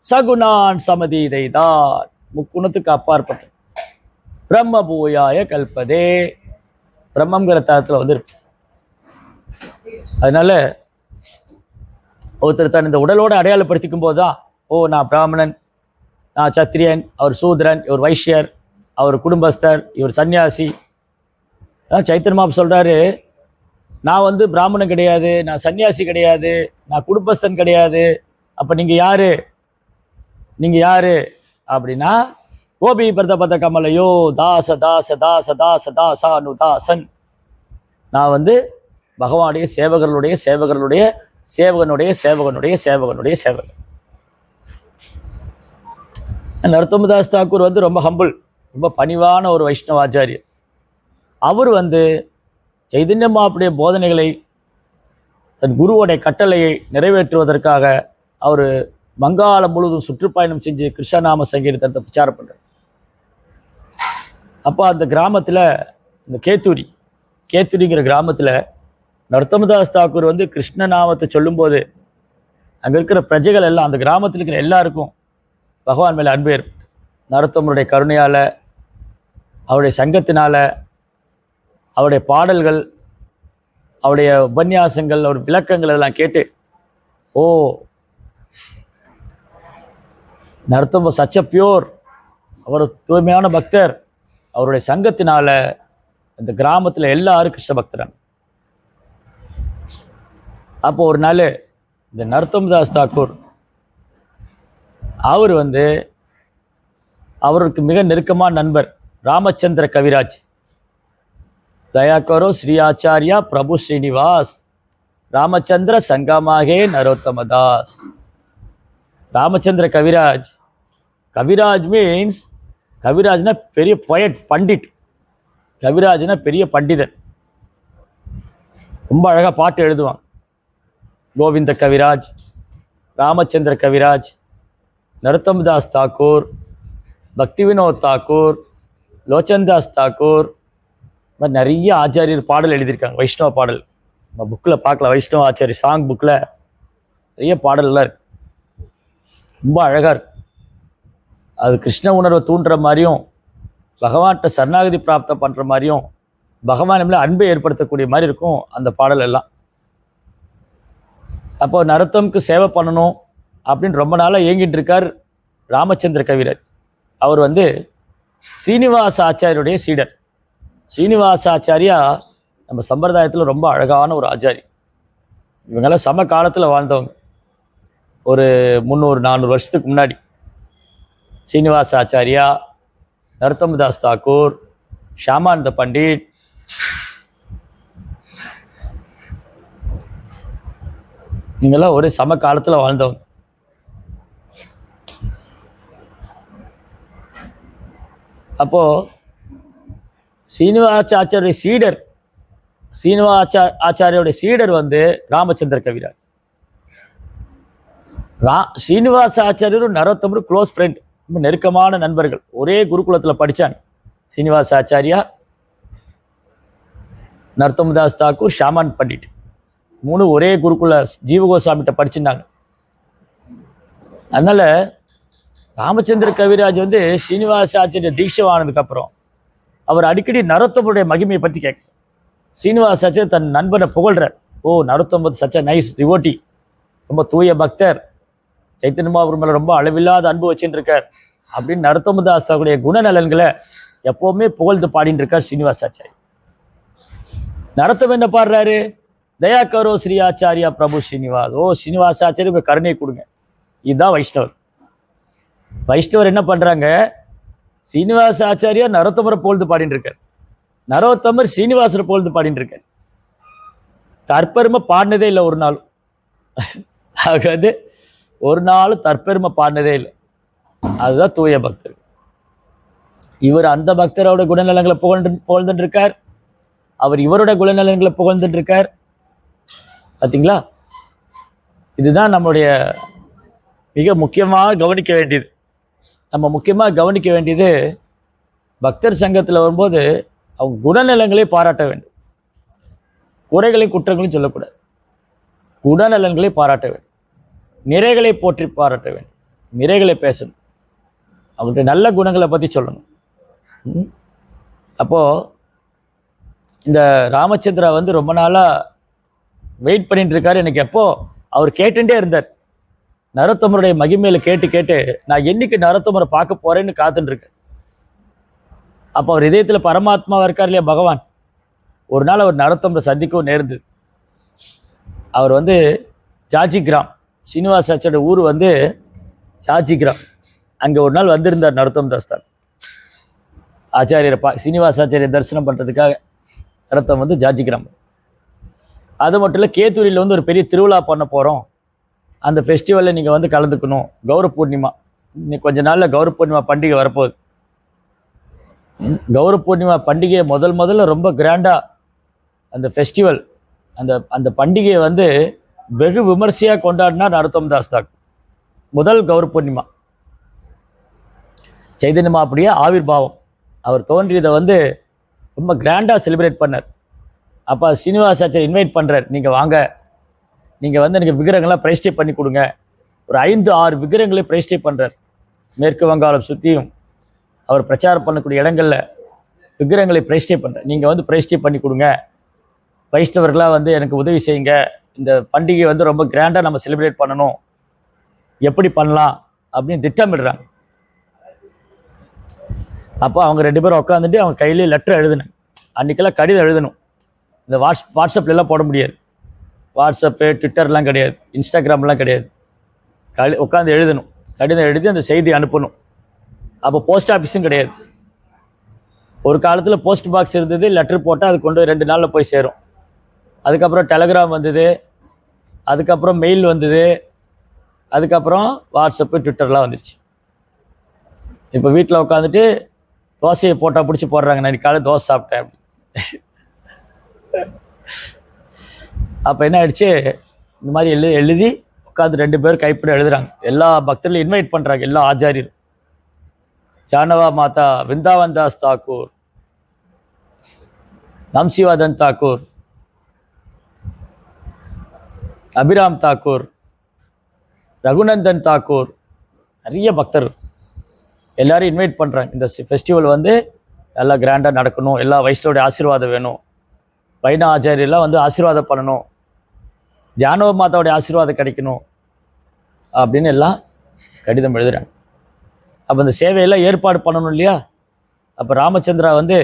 சகுணான் சமதீதைதான், முக்குணத்துக்கு அப்பாற்பட்ட பிரம்ம பூயாய கல்பதே, பிரம்மங்கிற தரத்தில் வந்து இருக்கு. அதனால ஒருத்தர் தன் இந்த உடலோடு அடையாளப்படுத்திக்கும் போது தான், ஓ நான் பிராமணன், நான் சத்திரியன், அவர் சூத்ரன், இவர் வைஷ்யர், அவர் குடும்பஸ்தர், இவர் சன்னியாசி. சைத்தன்ய மகாபிரபு சொல்கிறாரு, நான் வந்து பிராமணன் கிடையாது, நான் சன்னியாசி கிடையாது, நான் குடும்பஸ்தன் கிடையாது. அப்போ நீங்கள் யார்? நீங்கள் யார் அப்படின்னா, கோபி பிரதபத கமலையோ தாச தாச தாச தாச தாசானு தாசன். நான் வந்து பகவானுடைய சேவகர்களுடைய சேவகர்களுடைய சேவகனுடைய சேவகனுடைய சேவகனுடைய சேவகன். நரோத்தமதாஸ் தாக்கூர் வந்து ரொம்ப ஹம்பிள், ரொம்ப பணிவான ஒரு வைஷ்ணவ ஆச்சாரியர். அவர் வந்து சைதன்ய மகாபுருடைய போதனைகளை, தன் குருவோடைய கட்டளையை நிறைவேற்றுவதற்காக அவர் வங்காளம் முழுவதும் சுற்றுப்பயணம் செஞ்சு கிருஷ்ணநாம சங்கீர்த்தனத்தை பிரச்சாரம் பண்ணுறார். அப்போ அந்த கிராமத்தில், இந்த கேத்துரிங்கிற கிராமத்தில் நரோத்தமதாஸ் தாக்கூர் வந்து கிருஷ்ணநாமத்தை சொல்லும்போது அங்கே இருக்கிற பிரஜைகள் எல்லாம், அந்த கிராமத்தில் இருக்கிற எல்லாருக்கும் பகவான் மேலே அன்பு ஏற்பட்டு, நரோத்தமருடைய கருணையால், அவருடைய சங்கத்தினால், அவருடைய பாடல்கள், அவருடைய உபன்யாசங்கள், அவருடைய விளக்கங்கள் எல்லாம் கேட்டு, ஓ நரோத்தம சச்ச பியோர், அவர் தூய்மையான பக்தர், அவருடைய சங்கத்தினால இந்த கிராமத்தில் எல்லாரும் கிருஷ்ண பக்தரான. அப்போ ஒரு நாள் இந்த நரோத்தமதாஸ் தாக்கூர் அவர் வந்து அவருக்கு மிக நெருக்கமான நண்பர் ராமச்சந்திர கவிராஜ், தயாக்கரோ ஸ்ரீ ஆச்சாரியா பிரபு ஸ்ரீனிவாஸ் ராமச்சந்திர சங்கமாகே நரோத்தமதாஸ். ராமச்சந்திர கவிராஜ், கவிராஜ் மீன்ஸ், கவிராஜ்னா பெரிய பொயட், பண்டிட். கவிராஜ்னா பெரிய பண்டிதன், ரொம்ப அழகாக பாட்டு எழுதுவான். கோவிந்த கவிராஜ், ராமச்சந்திர கவிராஜ், நரோத்தமதாஸ் தாக்கூர், பக்தி வினோத் தாக்கூர், லோச்சன்தாஸ் தாக்கூர், மாதிரி நிறைய ஆச்சாரியர் பாடல் எழுதியிருக்காங்க, வைஷ்ணவ பாடல். நம்ம புக்கில் பார்க்கலாம், வைஷ்ணவ ஆச்சாரிய சாங் புக்கில் நிறைய பாடல்லாம் இருக்கு, ரொம்ப அழகாக இருக்கு. அது கிருஷ்ண உணர்வை தூண்டுற மாதிரியும், பகவான்கிட்ட சரணாகதி பிராப்தம் பண்ணுற மாதிரியும், பகவான் மேலே அன்பை ஏற்படுத்தக்கூடிய மாதிரி இருக்கும் அந்த பாடல் எல்லாம். அப்போ நரோத்தமுக்கு சேவை பண்ணணும் அப்படின்னு ரொம்ப நாளாக ஏங்கிட்டு இருக்கார் ராமச்சந்திர கவிராஜ். அவர் வந்து சீனிவாச ஆச்சாரியுடைய சீடர். சீனிவாச ஆச்சாரியா நம்ம சம்பிரதாயத்தில் ரொம்ப அழகான ஒரு ஆச்சாரி. இவங்கெல்லாம் சம காலத்தில் வாழ்ந்தவங்க, ஒரு 300-400 வருஷத்துக்கு முன்னாடி. சீனிவாச ஆச்சாரியா, நரோத்தமதாஸ் தாக்கூர், ஷாமானந்த பண்டிட், நீங்களாம் ஒரே சம காலத்தில் வாழ்ந்தவங்க. அப்போது சீனிவாச ஆச்சாரிய சீடர், ஆச்சாரியோடைய சீடர் வந்து ராமச்சந்திர கவிராஜ். ஸ்ரீனிவாச ஆச்சாரியரும் நரோத்தமரும் க்ளோஸ் ஃப்ரெண்ட், ரொம்ப நெருக்கமான நண்பர்கள். ஒரே குருகுலத்தில் படித்தாங்க. சீனிவாச ஆச்சாரியா, நரோத்தமதாஸ் தாக்கூர், ஷாமான் பண்டிட், 3 ஒரே குருகுல ஜீவகோஸ்வாமிகிட்ட படிச்சுட்டாங்க. அதனால் ராமச்சந்திர கவிராஜ் வந்து ஸ்ரீனிவாச ஆச்சாரிய தீட்சை ஆனதுக்கப்புறம் அவர் அடிக்கடி நரோத்தமருடைய மகிமையை பற்றி கேட்க, ஸ்ரீனிவாச ஆச்சாரியர் தன் நண்பனை புகழ்கிறார். ஓ, நரோத்தம சச்ச நைஸ் டிவோட்டி, ரொம்ப தூய பக்தர், சைத்தன்ய மகாபிரபு மேலே ரொம்ப அளவில்லாத அன்பு வச்சுட்டு இருக்கார் அப்படின்னு நரோத்தமதாஸ் தாக்கூருடைய குணநலன்களை எப்போவுமே புகழ்ந்து பாடிட்டு இருக்கார் ஸ்ரீனிவாச ஆச்சாரி. நரோத்தம என்ன பாடுறாரு? தயாக்கரோ ஸ்ரீ ஆச்சாரியா பிரபு ஸ்ரீனிவாஸ். ஓ ஸ்ரீனிவாச ஆச்சாரிய கருணை கொடுங்க. இதுதான் வைஷ்ணவர். வைஷ்ணவர் என்ன பண்ணுறாங்க? சீனிவாச ஆச்சாரியா நரோத்தமரை புகழ்ந்து பாடிட்டு இருக்கார், நரோத்தமர் சீனிவாசரை புகழ்ந்து பாடிட்டு இருக்கார். தற்பெருமை பாடினதே இல்லை ஒரு நாள். ஆகாது, ஒரு நாள் தற்பெருமை பாடினதே இல்லை. அதுதான் தூய பக்தர். இவர் அந்த பக்தரோட குணநலங்களை புகழ்ந்துட்டு இருக்கார், அவர் இவரோட குணநலன்களை புகழ்ந்துட்டு இருக்கார். பார்த்தீங்களா? இதுதான் நம்முடைய மிக முக்கியமாக கவனிக்க வேண்டியது. நம்ம முக்கியமாக கவனிக்க வேண்டியது, பக்தர் சங்கத்தில் வரும்போது அவங்க குணநலங்களை பாராட்ட வேண்டும், குறைகளையும் குற்றங்களையும் சொல்லக்கூடாது. குணநலன்களை பாராட்ட வேண்டும், நிறைகளை போற்றி பாராட்ட வேண்டும், நிறைகளை பேசணும், அவங்களுடைய நல்ல குணங்களை பற்றி சொல்லணும். அப்போது இந்த ராமச்சந்திரா வந்து ரொம்ப நாளாக வெயிட் பண்ணிட்டு இருக்காரு. எனக்கு எப்போ அவர் கேட்டுட்டே இருந்தார், நரோத்தமருடைய மகிமையில் கேட்டு கேட்டு நான் என்னைக்கு நரோத்தமரை பார்க்க போகிறேன்னு காத்துட்டு இருக்கேன். அப்போ அவர் இதயத்தில் பரமாத்மாவாக இருக்கார் இல்லையா பகவான். ஒரு நாள் அவர் நரோத்தமரை சந்திக்கவும் நேர்ந்தது. அவர் வந்து ஜாஜிகிராம், சீனிவாசாச்சாரிய ஊர் வந்து ஜாஜிகிராம், அங்கே ஒரு நாள் வந்திருந்தார் நரோத்தமதாஸ் தாக்கூர். ஆச்சாரியரை சீனிவாசாச்சாரிய தரிசனம் பண்ணுறதுக்காக நரோத்தம் வந்து ஜாஜிகிராம். அது மட்டும் இல்லை, கேத்தூரியில் வந்து ஒரு பெரிய திருவிழா பண்ண போகிறோம், அந்த ஃபெஸ்டிவலில் நீங்கள் வந்து கலந்துக்கணும், கௌர பூர்ணிமா இன்னைக்கு கொஞ்ச நாளில் கௌரி பூர்ணிமா பண்டிகை வரப்போகுது. கௌரி பூர்ணிமா பண்டிகையை முதல்ல ரொம்ப கிராண்டாக அந்த ஃபெஸ்டிவல், அந்த அந்த பண்டிகையை வந்து வெகு விமர்சையாக கொண்டாடினார் நரோத்தம் தாஸ் தாக்கூர். முதல் கௌரி பூர்ணிமா சைதன்ய மகாபிரபுடைய ஆவிர்பாவம், அவர் தோன்றியதை வந்து ரொம்ப கிராண்டாக செலிப்ரேட் பண்ணார். அப்போ சீனிவாசாச்சார் இன்வைட் பண்ணுறார், நீங்கள் வாங்க, நீங்கள் வந்து எனக்கு விக்கிரகங்கள்லாம் ப்ரைஸ்டே பண்ணி கொடுங்க. ஒரு 5-6 விக்கிரகங்களே ப்ரைஸ்டே பண்ணுறார். மேற்கு வங்காளம் சுற்றியும் அவர் பிரச்சாரம் பண்ணக்கூடிய இடங்களில் விக்கிரகங்களை ப்ரைஸ்டே பண்ணுறார். நீங்கள் வந்து ப்ரைஸ்டே பண்ணி கொடுங்க, வைஷ்ணவர்களாக வந்து எனக்கு உதவி செய்யுங்க, இந்த பண்டிகை வந்து ரொம்ப கிராண்டாக நம்ம செலிப்ரேட் பண்ணணும், எப்படி பண்ணலாம் அப்படின்னு திட்டமிடுறாங்க. அப்போ அவங்க 2 பேரும் உட்காந்துட்டு அவங்க கையிலே லெட்டர் எழுதினேன். அன்றைக்கெல்லாம் கடிதம் எழுதணும். இந்த வாட்ஸ்அப்லாம் போட முடியாது. வாட்ஸ்அப்பு, ட்விட்டர்லாம் கிடையாது, இன்ஸ்டாகிராம்லாம் கிடையாது. உட்காந்து எழுதணும், கடிதம் எழுதி அந்த செய்தி அனுப்பணும். அப்போ போஸ்ட் ஆஃபீஸும் கிடையாது. ஒரு காலத்தில் போஸ்ட் பாக்ஸ் இருந்தது, லெட்ரு போட்டால் அது கொண்டு 2 நாளில் போய் சேரும். அதுக்கப்புறம் டெலகிராம் வந்தது, அதுக்கப்புறம் மெயில் வந்தது, அதுக்கப்புறம் வாட்ஸ்அப்பு, ட்விட்டர்லாம் வந்துடுச்சு. இப்போ வீட்டில் உட்காந்துட்டு தோசையை போட்டால் பிடிச்சி போடுறாங்க, நான் காலை தோசை சாப்பிட்டேன் அப்படி. அப்போ என்ன ஆயிடுச்சு, இந்த மாதிரி எழுதி உட்காந்து 2 பேர் கைப்பட எழுதுறாங்க. எல்லா பக்தர்களையும் இன்வைட் பண்ணுறாங்க, எல்லா ஆச்சாரியரும். ஜானவா மாதா, விருந்தாவன் தாஸ் தாக்கூர், நம்சிவாதன் தாக்கூர், அபிராம் தாக்கூர், ரகுநந்தன் தாக்கூர், நிறைய பக்தர் எல்லாரும் இன்வைட் பண்ணுறாங்க. இந்த ஃபெஸ்டிவல் வந்து நல்லா கிராண்டாக நடக்கணும், எல்லா வைஷ்ணவோடைய ஆசீர்வாதம் வேணும், வைண ஆச்சாரியெல்லாம் வந்து ஆசீர்வாதம் பண்ணணும், ஜானவ மாதாவுடைய ஆசீர்வாதம் கிடைக்கணும் அப்படின்னு எல்லாம் கடிதம் எழுதுகிறாங்க. அப்போ அந்த சேவையெல்லாம் ஏற்பாடு பண்ணணும் இல்லையா. அப்போ ராமச்சந்திரா வந்து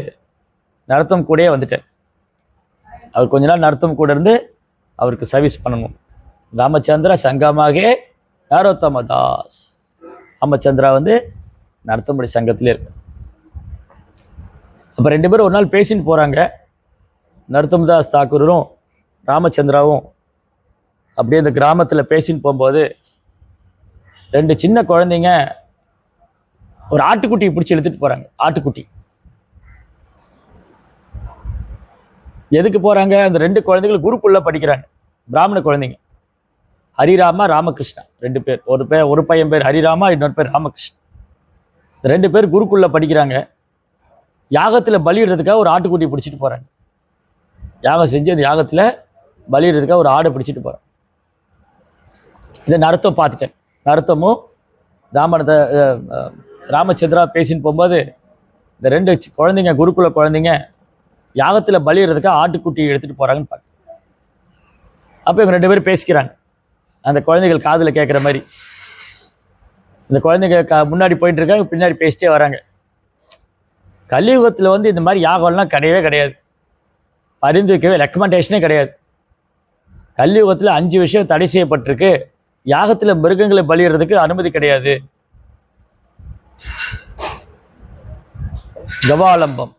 நரோத்தம் கூடயே வந்துட்டார். அவர் கொஞ்ச நாள் நரோத்தம் கூட இருந்து அவருக்கு சர்வீஸ் பண்ணணும். ராமச்சந்திரா சங்கமாக நரோத்தம தாஸ். ராமச்சந்திரா வந்து நரோத்தமுடைய சங்கத்திலே இருக்கு. அப்போ 2 பேரும் ஒரு நாள் பேசின்னு போகிறாங்க. நரோத்தம தாஸ் தாக்கூரும் ராமச்சந்திராவும் அப்படியே இந்த கிராமத்தில் பேசின்னு போகும்போது 2 சின்ன குழந்தைங்க ஒரு ஆட்டுக்குட்டியை பிடிச்சி எடுத்துகிட்டு போகிறாங்க. ஆட்டுக்குட்டி எதுக்கு போகிறாங்க, அந்த 2 குழந்தைகள் குருக்குள்ளே படிக்கிறாங்க, பிராமண குழந்தைங்க. ஹரிராமா, ராமகிருஷ்ணா 2 பேர். ஒரு பையன் பேர் ஹரிராமா, இன்னொரு பேர் ராமகிருஷ்ணா. இந்த 2 பேர் குருக்குள்ளே படிக்கிறாங்க. யாகத்தில் பலியிடுறதுக்காக ஒரு ஆட்டுக்குட்டியை பிடிச்சிட்டு போகிறாங்க. யாகம் செஞ்சு அந்த யாகத்தில் பலியிடுறதுக்காக ஒரு ஆடை பிடிச்சிட்டு போகிறாங்க. இதை நரோத்தம் பார்த்துட்டேன். நரோத்தமும் ராமச்சந்திரா பேசின்னு போகும்போது இந்த 2 குழந்தைங்க, குருக்குள்ள குழந்தைங்க யாகத்தில் பலியிடுறதுக்காக ஆட்டுக்குட்டியை எடுத்துகிட்டு போகிறாங்கன்னு பார்க்க. அப்போ இவங்க 2 பேரும் பேசிக்கிறாங்க, அந்த குழந்தைகள் காதில் கேட்குற மாதிரி. இந்த குழந்தைங்க முன்னாடி போயிட்டு இருக்காங்க, பின்னாடி பேசிட்டே வராங்க. கலியுகத்தில் வந்து இந்த மாதிரி யாகம்லாம் கிடையவே கிடையாது, பரிந்துரைக்கவே ரெக்கமெண்டேஷனே கிடையாது. கலியுகத்தில் 5 விஷயம் தடை செய்யப்பட்டிருக்கு. யாகத்தில் மிருகங்களை பலியிடுறதுக்கு அனுமதி கிடையாது. கவாலம்பம்,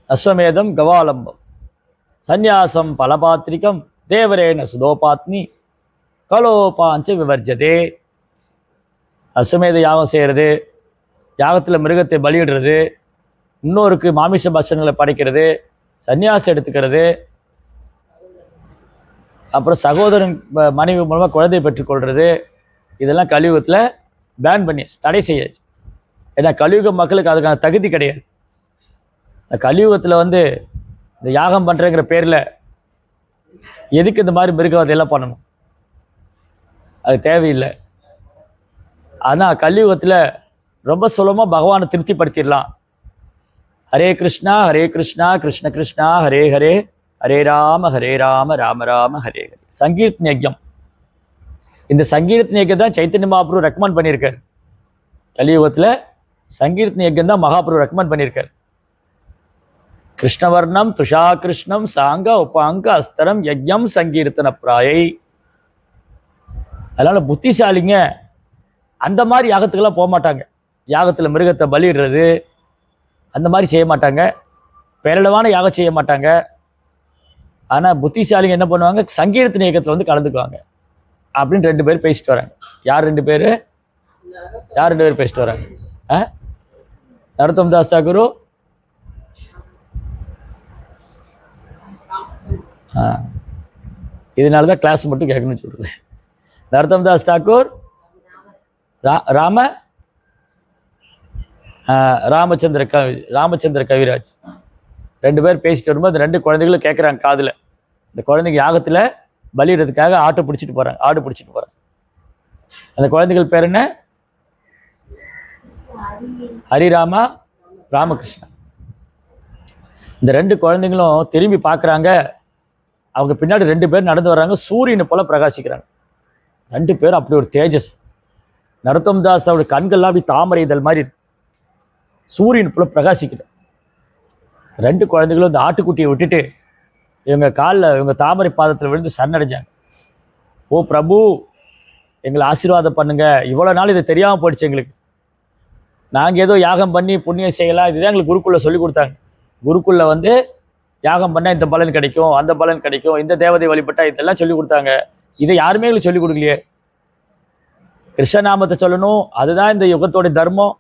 அஸ்வமேதம் கவாலம்பம், சந்நியாசம் பலபாத்திரிகம், தேவரேன சுதோபாத்னி, கலோபாஞ்ச விவர்ஜதே. அஸ்வமேத யாகம் செய்கிறது, யாகத்தில் மிருகத்தை பலியிடுறது, இன்னொருக்கு மாமிச பட்சங்களை படைக்கிறது, சந்நியாசம் எடுத்துக்கிறது, அப்புறம் சகோதரன் மனைவி மூலமாக குழந்தையை பெற்றுக்கொள்வது, இதெல்லாம் கலியுகத்தில் பேன் பண்ணி தடை செய்யாச்சு. ஏன்னா கலியுக மக்களுக்கு அதுக்கான தகுதி கிடையாது. இந்த கலியுகத்தில் வந்து இந்த யாகம் பண்ணுறங்கிற பேரில் எதுக்கு இந்த மாதிரி மிருகவதையெல்லாம் பண்ணணும், அது தேவையில்லை. ஆனால் கலியுகத்தில் ரொம்ப சுலபமாக பகவானை திருப்திப்படுத்திடலாம். ஹரே கிருஷ்ணா கிருஷ்ண கிருஷ்ணா ஹரே ஹரே, ஹரே ராம ராம ராம ஹரே ஹரே. சங்கீர்த்தன யஜ்யம், இந்த சங்கீர்த்தன யஜ்யம் தான் சைத்தன்ய மகாபிரபு ரெக்கமெண்ட் பண்ணியிருக்கார். கலியுகத்தில் சங்கீர்த்தன யஜ்யம் தான் மகாபிரபு ரெக்கமெண்ட் பண்ணியிருக்கார். கிருஷ்ணவர்ணம் துஷா கிருஷ்ணம் சாங்க உபாங்க அஸ்தரம் யஜ்யம் சங்கீர்த்தன பிராயை. அதனால புத்திசாலிங்க அந்த மாதிரி யாகத்துக்கெல்லாம் போக மாட்டாங்க. யாகத்தில் மிருகத்தை பலியிடுறது அந்த மாதிரி செய்ய மாட்டாங்க, பேரளவான யாகம் செய்ய மாட்டாங்க. ஆனால் புத்திசாலிங்க என்ன பண்ணுவாங்க, சங்கீர்த்தன இயக்கத்தில் வந்து கலந்துக்குவாங்க அப்படின்னு 2 பேர் பேசிட்டு வராங்க. யார் 2 பேர்? யார் 2 பேர் பேசிட்டு வராங்க? நரோத்தம் தாஸ் தாக்கூர், இதனால தான் கிளாஸ் மட்டும் கேட்கணும்னு சொல்றது. நரோத்தம் தாஸ் தாக்கூர், ராமச்சந்திர கவிராஜ் 2 பேர் பேசிட்டு வரும்போது அந்த 2 குழந்தைகளும் கேட்குறாங்க காதில். இந்த குழந்தைங்க யாகத்தில் பலியிறதுக்காக ஆடு பிடிச்சிட்டு போகிறாங்க. அந்த குழந்தைகள் பேர் என்ன? ஹரிராமா, ராமகிருஷ்ணா. இந்த 2 குழந்தைங்களும் திரும்பி பார்க்குறாங்க. அவங்க பின்னாடி 2 பேர் நடந்து வர்றாங்க. சூரியனை போல பிரகாசிக்கிறாங்க. 2 பேர் அப்படி ஒரு தேஜஸ். நரோத்தம் தாஸ் அவருடைய கண்கள்லாம் அப்படி தாமரை இதழ் மாதிரி சூரியன் போல பிரகாசிக்கிறார். 2 குழந்தைகளும் இந்த ஆட்டுக்குட்டியை விட்டுட்டு இவங்க காலில், இவங்க தாமரை பாதத்தில் விழுந்து சரணடைஞ்சாங்க. ஓ பிரபு, எங்களை ஆசீர்வாதம் பண்ணுங்க. இவ்வளோ நாள் இது தெரியாமல் போயிடுச்சு எங்களுக்கு. நாங்கள் ஏதோ யாகம் பண்ணி புண்ணியம் செய்யலாம், இதுதான் எங்களுக்கு குருக்குள்ள சொல்லி கொடுத்தாங்க. குருக்குள்ள வந்து யாகம் பண்ணால் இந்த பலன் கிடைக்கும், அந்த பலன் கிடைக்கும், இந்த தேவதை வழிபட்டால் இதெல்லாம் சொல்லி கொடுத்தாங்க. இதை யாருமே எங்களுக்கு சொல்லிக் கொடுக்கலையே. கிருஷ்ணநாமத்தை சொல்லணும், அதுதான் இந்த யுகத்தோடைய தர்மம்.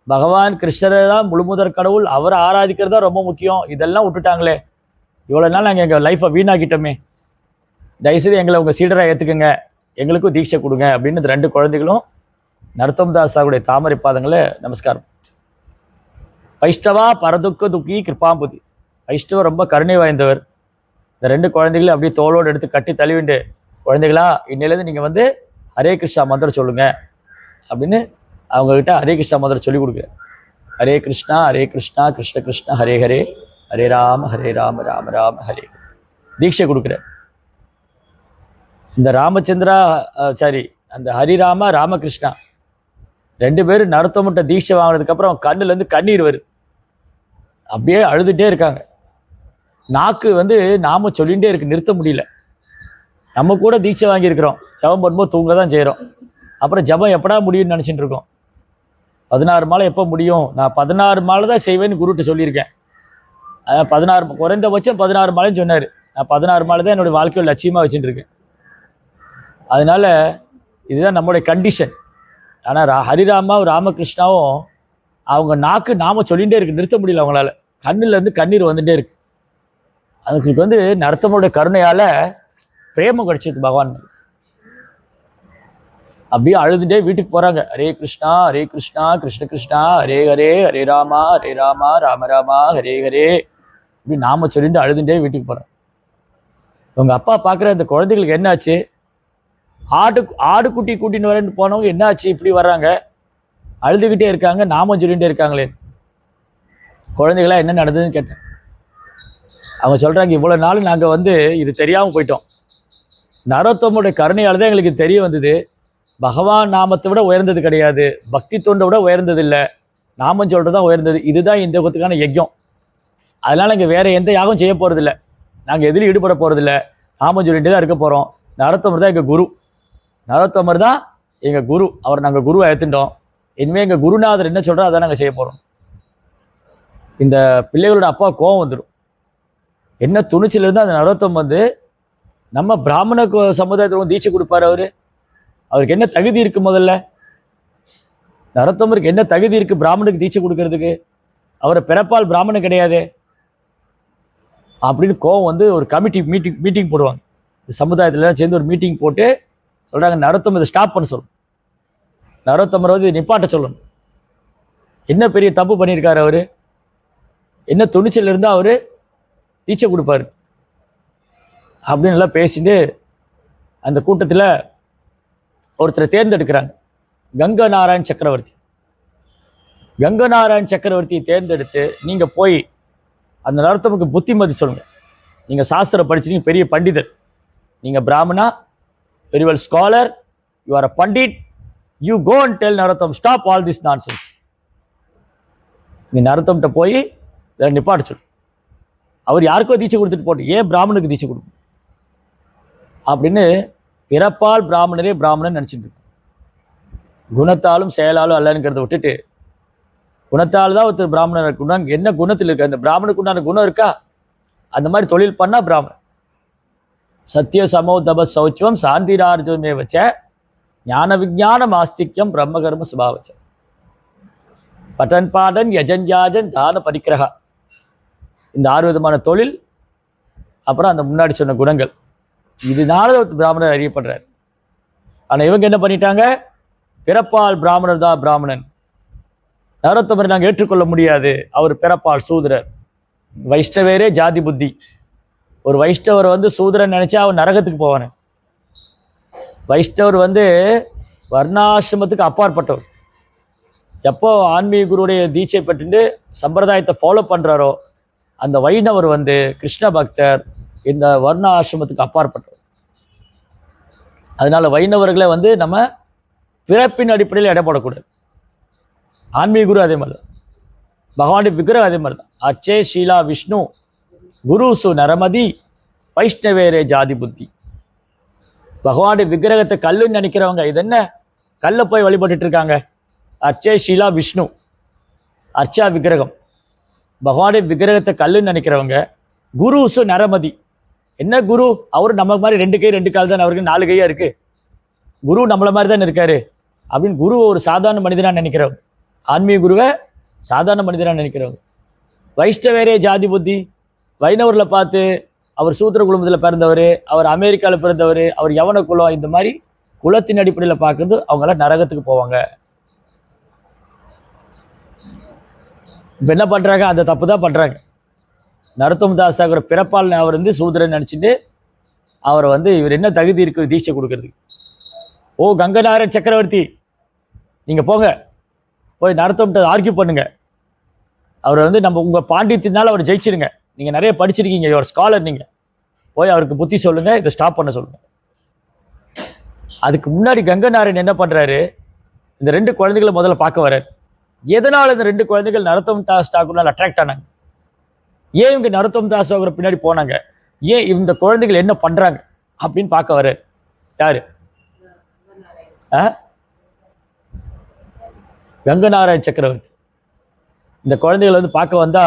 பகவான் கிருஷ்ணரை தான் முழுமுதற் கடவுள், அவரை ஆராதிக்கிறது தான் ரொம்ப முக்கியம். இதெல்லாம் விட்டுட்டாங்களே. இவ்வளோ நாள் நாங்கள் எங்கள் லைஃப்பை வீணாக்கிட்டோமே. தயவுசெய்து எங்களை உங்கள் சீடராக ஏற்றுக்குங்க, எங்களுக்கும் தீட்சை கொடுங்க அப்படின்னு இந்த 2 குழந்தைகளும் நரோத்தம் தாஸ் அவருடைய தாமரை பாதங்களை நமஸ்காரம். வைஷ்ணவா பரதுக்க துக்கி கிருப்பாம்புதி. வைஷ்ணவர் ரொம்ப கருணை வாய்ந்தவர். இந்த 2 குழந்தைகளும் அப்படியே தோளோடு எடுத்து கட்டி தழுவிண்டு, குழந்தைகளா இன்னிலேருந்து நீங்கள் வந்து ஹரே கிருஷ்ணா மந்திரம் சொல்லுங்க அப்படின்னு அவங்கக்கிட்ட ஹரே கிருஷ்ணா மந்திரம் சொல்லி கொடுக்குறேன். ஹரே கிருஷ்ணா கிருஷ்ண கிருஷ்ண ஹரே ஹரே, ஹரே ராம ராம ராம ஹரே. தீட்சை கொடுக்குறேன். இந்த அந்த ஹரிராமா, ராமகிருஷ்ணா 2 பேரும் நரோத்தம்கிட்ட தீட்சை வாங்கினதுக்கப்புறம் அவன் கண்ணுலேருந்து கண்ணீர் வருது. அப்படியே அழுதுகிட்டே இருக்காங்க. நாக்கு வந்து நாம சொல்லிகிட்டே இருக்கு, நிறுத்த முடியல. நம்ம கூட தீட்சை வாங்கியிருக்கிறோம், ஜபம் பண்ணும்போது தூங்க தான் செய்கிறோம். அப்புறம் ஜபம் எப்படா முடியும்னு நினச்சிட்டு இருக்கோம். 16 மாலை எப்போ முடியும்? நான் 16 மாலை தான் செய்வேன்னு குருட்ட சொல்லியிருக்கேன். அதான் 16, குறைந்தபட்சம் 16 மாலைன்னு சொன்னார். நான் 16 மாலை தான் என்னுடைய வாழ்க்கையில் லட்சியமாக வச்சுட்டு இருக்கேன். அதனால இதுதான் நம்மளுடைய கண்டிஷன். ஆனால் ஹரிராமாவும் ராமகிருஷ்ணாவும் அவங்க நாக்கு நாம சொல்லிகிட்டே இருக்கு, நிறுத்த முடியல அவங்களால. கண்ணுலேருந்து கண்ணீர் வந்துட்டே இருக்கு. அதுக்கு வந்து நரோத்தமனுடைய கருணையால் பிரேமம் கிடைச்சது பகவான். அப்படியே அழுதுட்டே வீட்டுக்கு போகிறாங்க. ஹரே கிருஷ்ணா கிருஷ்ண கிருஷ்ணா ஹரே ஹரே, ஹரே ராமா ராம ராமா ஹரே ஹரே இப்படி நாம சொல்லிட்டு அழுதுட்டே வீட்டுக்கு போகிறாங்க. உங்கள் அப்பா பார்க்குற அந்த குழந்தைகளுக்கு என்னாச்சு? ஆடுக்குட்டி கூட்டின்னு வரேன்னு போனவங்க என்னாச்சு இப்படி வர்றாங்க, அழுதுகிட்டே இருக்காங்க, நாமம் சொல்லிகிட்டே இருக்காங்களே. குழந்தைகளா என்ன நடந்ததுன்னு கேட்டேன். அவங்க சொல்கிறாங்க, இவ்வளோ நாள் நாங்கள் வந்து இது தெரியாமல் போயிட்டோம். நரோத்தமுடைய கருணையால் தான் எங்களுக்கு தெரிய வந்தது. பகவான் நாமத்தை விட உயர்ந்தது கிடையாது, பக்தி தொண்டை விட உயர்ந்தது இல்லை, நாமம் சொல்கிறது தான் உயர்ந்தது. இதுதான் இந்த யுகத்துக்கான யஜ்யம். அதனால் நாங்கள் வேறு எந்த யாகம் செய்ய போகிறதில்ல, நாங்கள் எதிலும் ஈடுபட போகிறதில்ல, நாமம் சொல்லிகிட்டே தான் இருக்க போகிறோம். நரோத்தமர் தான் எங்கள் குரு, நரோத்தமர் தான் எங்கள் குரு. அவர் நாங்கள் குருவை ஏற்றுட்டோம். இனிமேல் எங்கள் குருநாதர் என்ன சொல்கிறோம் அதான் நாங்கள் செய்ய போகிறோம். இந்த பிள்ளைகளோட அப்பா கோவம் வந்துடும். என்ன துணிச்சிலிருந்து அந்த நரோத்தம் வந்து நம்ம பிராமண சமுதாயத்தில் தீட்சை கொடுப்பார். அவருக்கு என்ன தகுதி இருக்குது? முதல்ல நரோத்தமருக்கு என்ன தகுதி இருக்குது பிராமணுக்கு தீட்சை கொடுக்கறதுக்கு? அவரை பிறப்பால் பிராமணன் கிடையாது அப்படின்னு கோவம் வந்து ஒரு கமிட்டி மீட்டிங் போடுவாங்க. சமுதாயத்தில் சேர்ந்து ஒரு மீட்டிங் போட்டு சொல்கிறாங்க, நரோத்தம் இதை ஸ்டாப் பண்ண சொல்லணும், நரோத்தமரை வந்து நிப்பாட்ட சொல்லணும். என்ன பெரிய தப்பு பண்ணியிருக்காரு அவர்? என்ன துணிச்சல் இருந்தால் அவர் தீட்சை கொடுப்பாரு அப்படின்னு எல்லாம் பேசிட்டு அந்த கூட்டத்தில் ஒருத்தரை தேர்ந்தெடுக்கிறாங்க. கங்கநாராயண் சக்கரவர்த்தியை தேர்ந்தெடுத்து நீங்கள் போய் அந்த நரோத்தமுக்கு புத்திமதி சொல்லுங்கள். நீங்கள் சாஸ்திரம் படிச்சிருக்கீங்க, பெரிய பண்டிதர், நீங்கள் பிராமணா, very well scholar, you are a pandit, you go and tell Narottam stop all this nonsense. நீங்கள் நரோத்தம்கிட்ட போய் நிப்பாட்ட சொல்லு. அவர் யாருக்கோ தீட்சை கொடுத்துட்டு போட்டு ஏன் பிராமணுக்கு தீட்சை கொடுக்கும் அப்படின்னு பிறப்பால் பிராமணரே பிராமணன் நினச்சிட்டு இருக்கு. குணத்தாலும் செயலாலும் அல்லங்கிறத விட்டுட்டு குணத்தால் தான் ஒருத்தர் பிராமணர் இருக்குன்னா என்ன குணத்தில் இருக்கு? அந்த பிராமணுக்கு உண்டான குணம் இருக்கா? அந்த மாதிரி தொழில் பண்ணால் பிராமணன். சத்திய சமோ தப சௌச்சம் சாந்திரார்ஜுமே வச்ச ஞான விஞ்ஞானம் ஆஸ்திக்யம் பிரம்மகர்ம சுபாவச்சம் பட்டன் பாடன் யஜன் யாஜன் தான பரிக்கிரகா. இந்த 6 விதமான தொழில், அப்புறம் அந்த முன்னாடி சொன்ன குணங்கள், இதனால பிராமணர் அறியப்படுறார். ஆனால் இவங்க என்ன பண்ணிட்டாங்க, பிறப்பால் பிராமணர் தான் பிராமணன், நரோத்தமரை நாங்கள் ஏற்றுக்கொள்ள முடியாது, அவர் பிறப்பால் சூதரர். வைஷ்ணவேரே ஜாதி புத்தி. ஒரு வைஷ்ணவர் வந்து சூதரன் நினைச்சா அவன் நரகத்துக்கு போவானு. வைஷ்ணவர் வந்து வர்ணாசிரமத்துக்கு அப்பாற்பட்டவர். எப்போ ஆன்மீக குருவுடைய தீட்சை பெற்று சம்பிரதாயத்தை ஃபாலோ பண்ணுறாரோ அந்த வைணவர் வந்து கிருஷ்ண பக்தர், இந்த வர்ண ஆசிரமத்துக்கு அப்பாற்பட்டவர். அதனால வைணவர்களை வந்து நம்ம பிறப்பின் அடிப்படையில் எடை போடக்கூடாது. ஆன்மீக குரு அதே மாதிரி தான், பகவானுடைய விக்கிரகம் அதே மாதிரி தான். அச்சே ஷீலா விஷ்ணு குருசு நரமதி வைஷ்ணவேரே ஜாதி புத்தி. பகவானுடைய விக்கிரகத்தை கல்லுன்னு நினைக்கிறவங்க, இது என்ன கல்லை போய் வழிபட்டுட்டு இருக்காங்க. அர்ச்சே ஷீலா விஷ்ணு, அர்ச்சா விக்கிரகம். பகவானுடைய விக்கிரகத்தை கல்லுன்னு நினைக்கிறவங்க குருசு நரமதி. என்ன குரு, அவரு நம்ம மாதிரி 2 கை 2 கால் தான், அவருக்கு 4 கையா இருக்கு. குரு நம்மள மாதிரி தான் இருக்காரு அப்படின்னு குரு ஒரு சாதாரண மனிதனா நினைக்கிறவங்க, ஆன்மீக குருவை சாதாரண மனிதனா நினைக்கிறவங்க. வைஷ்ணவேரே ஜாதி புத்தி. வைணவர்களை பார்த்து அவர் சூத்திர குடும்பத்தில் பிறந்தவர், அவர் அமெரிக்காவில் பிறந்தவர், அவர் யவன குலம், இந்த மாதிரி குலத்தின் அடிப்படையில் பார்க்கறது அவங்களாம் நரகத்துக்கு போவாங்க. இப்போ என்ன பண்ணுறாங்க, அந்த தப்பு தான் பண்ணுறாங்க. நரோத்தம தாஸ் தாக்கூர் பிறப்பால் அவர் வந்து சூத்திரன் நினச்சிட்டு அவரை வந்து இவர் என்ன தகுதி இருக்குது தீட்சை கொடுக்கறதுக்கு. ஓ கங்கநாராயண் சக்கரவர்த்தி, நீங்கள் போங்க போய் நரோத்தம்கிட்ட ஆர்கியூ பண்ணுங்க. அவர் வந்து நம்ம உங்கள் பாண்டித்தினால அவர் ஜெயிச்சிடுங்க, நீங்கள் நிறைய படிச்சிருக்கீங்க, ஒரு ஸ்காலர், நீங்கள் போய் அவருக்கு புத்தி சொல்லுங்கள், இதை ஸ்டாப் பண்ண சொல்லுங்கள். அதுக்கு முன்னாடி கங்கநாராயண் என்ன பண்ணுறாரு, இந்த 2 குழந்தைகளை முதல்ல பார்க்க வர்றார். எதனால் இந்த 2 குழந்தைகள் நரோத்தம தாஸ் தாக்கூரால் அட்ராக்ட் ஆனாங்க, ஏன் இவங்க நரோத்தம தாஸ் தாக்கூர் பின்னாடி போனாங்க, ஏன் இந்த குழந்தைகள் என்ன பண்ணுறாங்க அப்படின்னு பார்க்க வர்றார். யாரு, கங்கநாராயண் சக்கரவர்த்தி. இந்த குழந்தைகள் வந்து பார்க்க வந்தா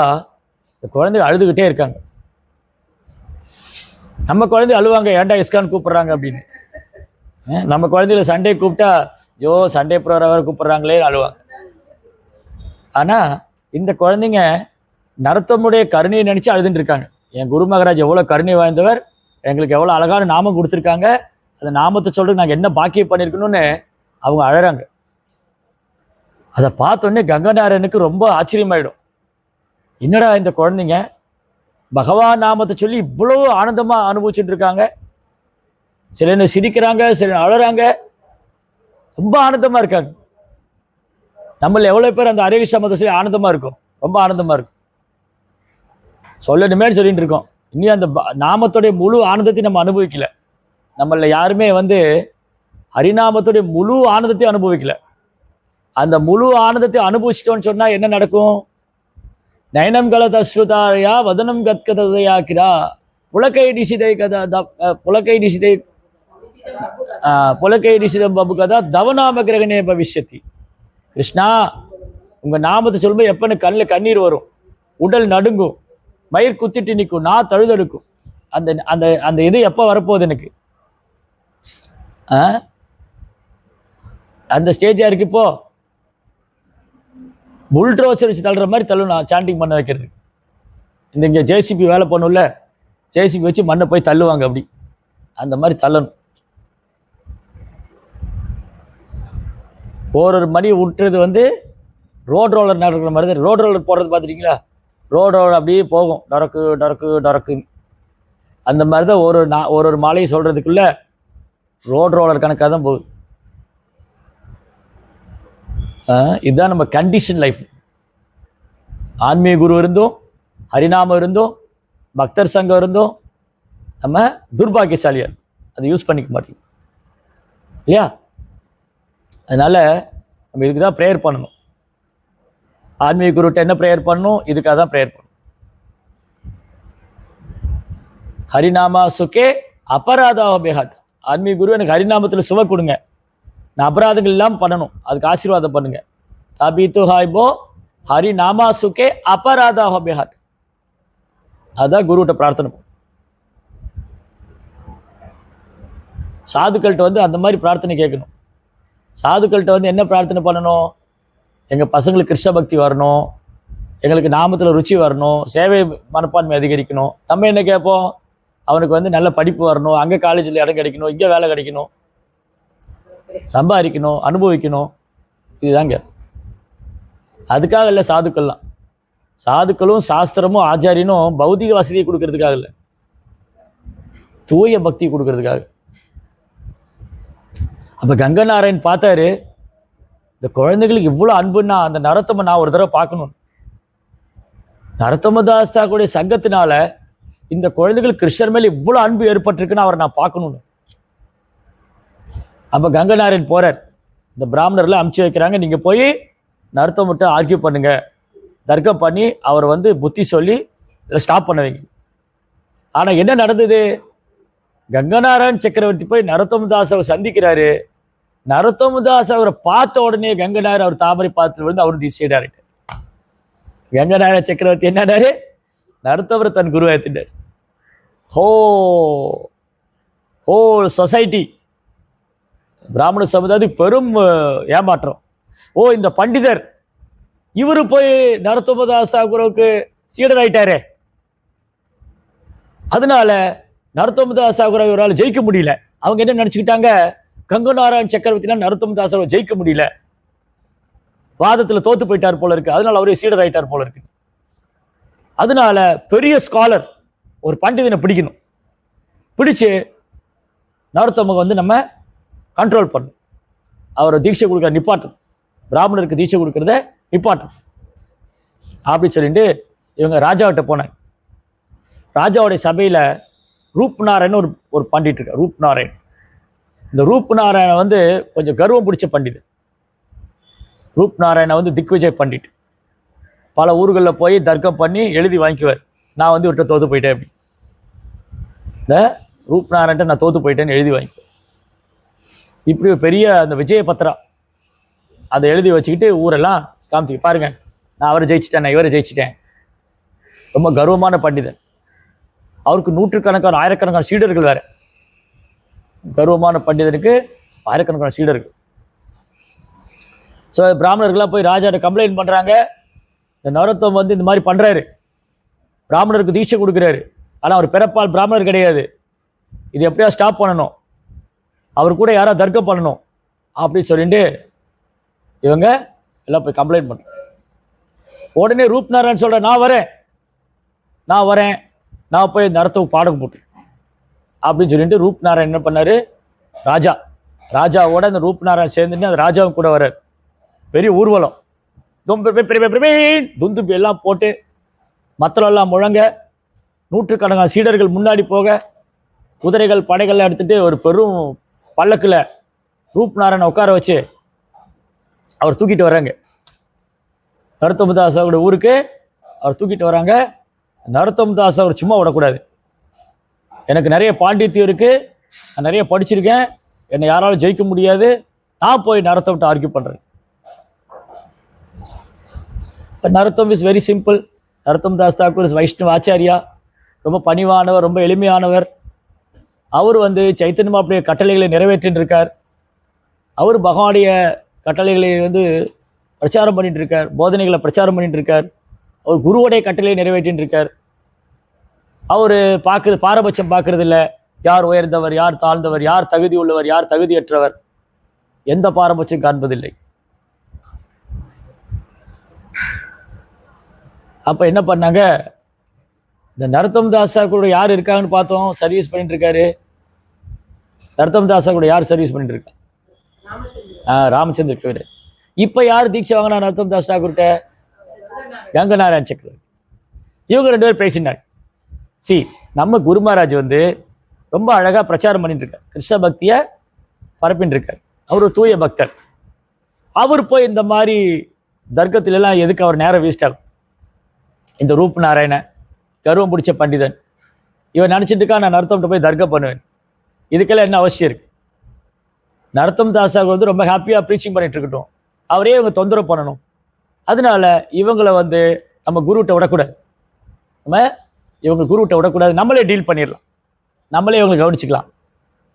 இந்த குழந்தைகள் அழுதுகிட்டே இருக்காங்க. நம்ம குழந்தை அழுவாங்க, ஏன்டா இஸ்கான் கூப்பிடுறாங்க அப்படின்னு. நம்ம குழந்தைகளை சண்டே கூப்பிட்டா ஐயோ சண்டே ப்ரோக்ராம் கூப்பிடுறாங்களே அழுவாங்க. ஆனால் இந்த குழந்தைங்க நரோத்தமுடைய கருணையை நினச்சி அழுதுட்டு இருக்காங்க. என் குரு மகாராஜ் எவ்வளோ கருணை வாய்ந்தவர், எங்களுக்கு எவ்வளோ அழகான நாமம் கொடுத்துருக்காங்க, அந்த நாமத்தை சொல்கிறதுக்கு நாங்கள் என்ன பாக்கியம் பண்ணியிருக்கணும்னு அவங்க அழறாங்க. அதை பார்த்தோன்னே கங்கநாராயணுக்கு ரொம்ப ஆச்சரியமாயிடும். என்னடா இந்த குழந்தைங்க பகவான் நாமத்தை சொல்லி இவ்வளோ ஆனந்தமாக அனுபவிச்சுட்டு இருக்காங்க, சில என்ன சிரிக்கிறாங்க, சில அழறாங்க, ரொம்ப ஆனந்தமாக இருக்காங்க. நம்மள எவ்வளோ பேர் அந்த ஹரே கிருஷ்ணா மதத்தை சொல்லி ஆனந்தமாக இருக்கும், ரொம்ப ஆனந்தமாக இருக்கும், சொல்லணுமே சொல்லிட்டு இருக்கோம். இன்னும் அந்த நாமத்துடைய முழு ஆனந்தத்தை நம்ம அனுபவிக்கல. நம்மள யாருமே வந்து ஹரிநாமத்துடைய முழு ஆனந்தத்தையும் அனுபவிக்கல. அந்த முழு ஆனந்தத்தை அனுபவிச்சிட்டோன்னு சொன்னால் என்ன நடக்கும், நயனம் கலதஸ்ருதாயா வதனம் கத்கதயாக்கிரா புலக்கை நிஷிதை கதா புலக்கை நிஷிதை புலக்கை நிஷிதம் பபு கதா தவநாம கிரகணே பவிஷ்யத்தி. கிருஷ்ணா உங்கள் நாமத்தை சொல்லும்போது எப்போ கண்ணில் கண்ணீர் வரும், உடல் நடுங்கும், மயிர் குத்திட்டு நிற்கும், நான் தழுதெடுக்கும். அந்த அந்த அந்த இது எப்போ வரப்போகுது எனக்கு, அந்த ஸ்டேஜாக இருக்கு. இப்போ புல்ட்ரோசர் வச்சு தள்ளுற மாதிரி தள்ளணும், சாண்டிங் பண்ண வைக்கிறது. இந்த இங்கே ஜேசிபி வேலை பண்ணும்ல, ஜேசிபி வச்சு மண்ணை போய் தள்ளுவாங்க, அப்படி அந்த மாதிரி தள்ளணும். ஒரு மணி விட்டுறது வந்து ரோட் ரோலர் நடக்கிற மாதிரி தான். ரோட் ரோலர் போடுறது பார்த்துருக்கீங்களா, ரோட் ரோலர் அப்படியே போகும் டொரக்கு டொரக்கு டொரக்குன்னு. அந்த மாதிரி தான் ஒரு மாலையை சொல்கிறதுக்குள்ள ரோட் ரோலர் கணக்காக தான் போகுது. இதுதான் நம்ம கண்டிஷன் லைஃப். ஆன்மீக குரு இருந்தும், ஹரிநாமம் இருந்தும், பக்தர் சங்கம் இருந்தும் நம்ம துர்பாகியசாலியார் அதை யூஸ் பண்ணிக்க மாட்டோம் இல்லையா. அதனால நம்ம இதுக்கு தான் ப்ரேயர் பண்ணணும். ஆன்மீக குருட்ட என்ன ப்ரேயர் பண்ணணும், இதுக்காக தான் ப்ரேயர் பண்ணணும். ஹரிநாமா சுகே அபராதாபியாத். ஆன்மீக குரு எனக்கு ஹரிநாமத்தில் சுவை கொடுங்க, நான் அபராதங்கள் இல்லாமல் பண்ணணும், அதுக்கு ஆசீர்வாதம் பண்ணுங்க. தாபீத்து ஹாய்போ ஹரிநாமா சுகே அபராதாபியாத். அதுதான் குருகிட்ட பிரார்த்தனை. சாதுக்கள்கிட்ட வந்து அந்த மாதிரி பிரார்த்தனை கேட்கணும். சாதுக்கள்கிட்ட வந்து என்ன பிரார்த்தனை பண்ணணும்? எங்கள் பசங்களுக்கு கிருஷ்ண பக்தி வரணும், எங்களுக்கு நாமத்தில் ருச்சி வரணும், சேவை மனப்பான்மை அதிகரிக்கணும். நம்ம என்ன கேட்போம்? அவனுக்கு வந்து நல்ல படிப்பு வரணும், அங்கே காலேஜில் இடம் கிடைக்கணும், இங்கே வேலை கிடைக்கணும், சம்பாதிக்கணும், அனுபவிக்கணும். இதுதாங்க. அதுக்காக இல்லை சாதுக்கள்லாம். சாதுக்களும் சாஸ்திரமும் ஆச்சாரியனும் பௌதிக வசதியை கொடுக்கறதுக்காக இல்லை, தூய பக்தி கொடுக்கறதுக்காக. அப்போ கங்கநாராயண் பார்த்தாரு, இந்த குழந்தைகளுக்கு இவ்வளோ அன்புன்னா அந்த நரோத்தம நான் ஒரு தடவை பார்க்கணும். நரோத்தமதாஸ் தாக்கூடைய சங்கத்தினால இந்த குழந்தைகள் கிருஷ்ணர் மேலே இவ்வளோ அன்பு ஏற்பட்டிருக்குன்னு அவரை நான் பார்க்கணும்னு. அப்போ கங்கநாராயண் போறார். இந்த பிராமணர்லாம் அமுச்சு வைக்கிறாங்க, நீங்கள் போய் நரோத்தமட்ட ஆர்கியூ பண்ணுங்க, தர்க்கம் பண்ணி அவர் வந்து புத்தி சொல்லி இதில் ஸ்டாப் பண்ண வைங்க. ஆனால் என்ன நடந்தது? கங்கநாராயண் சக்கரவர்த்தி போய் நரோத்தமதாஸை சந்திக்கிறாரு. நரோத்தமதாஸ் அவரை பார்த்த உடனே கங்கநாயர் அவர் தாமரை பாத்திரம் விழுந்து அவரு திசையிடாரு. கங்கநாயர சக்கரவர்த்தி என்னடாரு? நரோத்தமரை தன் குருவை ஏற்றிட்டார். ஹோ சொசைட்டி, பிராமண சமுதாயத்துக்கு பெரும் ஏமாற்றம். இந்த பண்டிதர் இவரு போய் நரோத்தமதாஸ் தாக்கூருக்கு சீடர் ஆயிட்டாரே, அதனால நரோத்தமதாஸ் தாக்கூரை இவரால் ஜெயிக்க முடியல. அவங்க என்ன நினைச்சுக்கிட்டாங்க? கங்கநாராயண் சக்கரவர்த்தினா நரோத்தமதாஸை ஜெயிக்க முடியல, வாதத்தில் தோத்து போயிட்டார் போல இருக்கு, அதனால அவரே சீடர் ஆயிட்டார் போல இருக்கு. அதனால பெரிய ஸ்காலர் ஒரு பண்டிதனை பிடிக்கணும், பிடிச்சு நரோத்தமக வந்து நம்ம கண்ட்ரோல் பண்ணணும், அவரை தீட்சை கொடுக்குற நிப்பாட்டும், பிராமணருக்கு தீட்சை கொடுக்கறத நிப்பாட்டும் அப்படி சொல்லிட்டு இவங்க ராஜாவிட்ட போனாங்க. ராஜாவுடைய சபையில ரூப்நாராயண் ஒரு பண்டிட் இருக்க. ரூப்நாராயண், இந்த ரூப்நாராயண வந்து கொஞ்சம் கர்வம் பிடிச்ச பண்டிதர். ரூப்நாராயண வந்து திக்விஜய் பண்டிட், பல ஊர்களில் போய் தர்க்கம் பண்ணி எழுதி வாங்கிக்குவார், நான் வந்து விட்ட தோத்து போயிட்டேன் அப்படி. இந்த ரூப்நாராயண்ட்ட நான் தோத்து போயிட்டேன்னு எழுதி வாங்கிக்குவேன். இப்படி ஒரு பெரிய அந்த விஜய பத்திரா அதை எழுதி வச்சுக்கிட்டு ஊரெல்லாம் காமிச்சு, பாருங்க நான் அவரை ஜெயிச்சிட்டேன், நான் இவரை ஜெயிச்சிட்டேன். ரொம்ப கர்வமான பண்டிதன். அவருக்கு நூற்றுக்கணக்கான ஆயிரக்கணக்கான சீடர்கள் வேற. கர்வமான பண்டிதனுக்கு ஆயிரக்கணக்கான சீடர்கள். ஸோ பிராமணர்கள்லாம் போய் ராஜாட்ட கம்ப்ளைண்ட் பண்ணுறாங்க, இந்த நரோத்தம் வந்து இந்த மாதிரி பண்ணுறாரு, பிராமணருக்கு தீட்சை கொடுக்குறாரு, ஆனால் அவர் பிறப்பால் பிராமணர் கிடையாது, இது எப்படியா ஸ்டாப் பண்ணணும், அவர் கூட யாராவது தர்க்கம் பண்ணணும் அப்படின்னு சொல்லிட்டு இவங்க எல்லாம் போய் கம்ப்ளைண்ட் பண்ணுறாங்க. உடனே ரூப்நாராயண் சொல்ற, நான் வரேன், நான் போய் நரோத்தம் பாடம் போட்டேன் அப்படின்னு சொல்லிட்டு ரூப்நாராயண் என்ன பண்ணாரு? ராஜாவோட அந்த ரூப்நாராயண் சேர்ந்துட்டு அந்த ராஜாவும் கூட வர்றார். பெரிய ஊர்வலம், துந்துப்பி எல்லாம் போட்டு மத்தளெல்லாம் முழங்க, நூற்றுக்கணக்கான சீடர்கள் முன்னாடி போக, குதிரைகள் படைகள்லாம் எடுத்துட்டு ஒரு பெரும் பல்லக்கில் ரூப்நாராயணை உட்கார வச்சு அவர் தூக்கிட்டு வர்றாங்க. நரோத்தமதாஸ் அவருடைய ஊருக்கு அவர் தூக்கிட்டு வராங்க. நரோத்தமதாஸ் அவர் சும்மா விடக்கூடாது, எனக்கு நிறைய பாண்டித்யம் இருக்கு, நான் நிறைய படிச்சிருக்கேன், என்னை யாராலும் ஜெயிக்க முடியாது, நான் போய் நரோத்தம்கிட்ட ஆர்கியூ பண்ணுறேன். Narottam is very simple. Narottamdas Thakur is Vaishnava acharya, ரொம்ப பணிவானவர், ரொம்ப எளிமையானவர். அவர் வந்து சைத்தன்ய மாப்புடைய கட்டளைகளை நிறைவேற்றின்னு இருக்கார். அவர் பகவானுடைய கட்டளைகளை வந்து பிரச்சாரம் பண்ணிட்டு இருக்கார், போதனைகளை பிரச்சாரம் பண்ணிட்டு இருக்கார். அவர் குருவுடைய கட்டளையை நிறைவேற்றின்னு இருக்கார். அவர் பாரபட்சம் பார்க்கறது இல்லை, யார் உயர்ந்தவர், யார் தாழ்ந்தவர், யார் தகுதி உள்ளவர், யார் தகுதியற்றவர், எந்த பாரபட்சம் காண்பதில்லை. அப்போ என்ன பண்ணாங்க? இந்த நரோத்தமதாஸ் கூட யார் இருக்காங்கன்னு பார்த்தோம், சர்வீஸ் பண்ணிட்டு இருக்காரு. நரோத்தமதாஸ் கூட யார் சர்வீஸ் பண்ணிட்டு இருக்கா? ராமச்சந்திர கவிரை. இப்போ யார் தீட்சை வாங்கினா நரோத்தமதாஸ் தாக்கூர்கிட்ட? கங்கநாராயண் சக்கரவர்த்தி. இவங்க ரெண்டு பேரும் பேசினாங்க. நம்ம குரு மகாராஜ் வந்து ரொம்ப அழகாக பிரச்சாரம் பண்ணிட்டு இருக்கார், கிருஷ்ண பக்தியை பரப்பின்னு இருக்கார், அவர் ஒரு தூய பக்தர். அவர் போய் இந்த மாதிரி தர்க்கத்திலெல்லாம் எதுக்கு அவர் நேரம் வேஸ்ட் ஆகும்? இந்த ரூப்நாராயண கர்வம் பிடிச்ச பண்டிதன் இவன் நினச்சிட்டு இருக்கா, நான் நரோத்தம்கிட்ட போய் தர்க்கம் பண்ணுவேன், இதுக்கெல்லாம் என்ன அவசியம் இருக்கு? நரோத்தமதாஸ் வந்து ரொம்ப ஹாப்பியாக ப்ரீச்சிங் பண்ணிட்டு இருக்கட்டும், அவரே இவங்க தொந்தரவு பண்ணணும். அதனால இவங்களை வந்து நம்ம குருகிட்ட விடக்கூடாது, இவங்க குருகிட்ட விடக்கூடாது, நம்மளே டீல் பண்ணிடலாம், நம்மளே இவங்களை கவனிச்சுக்கலாம்.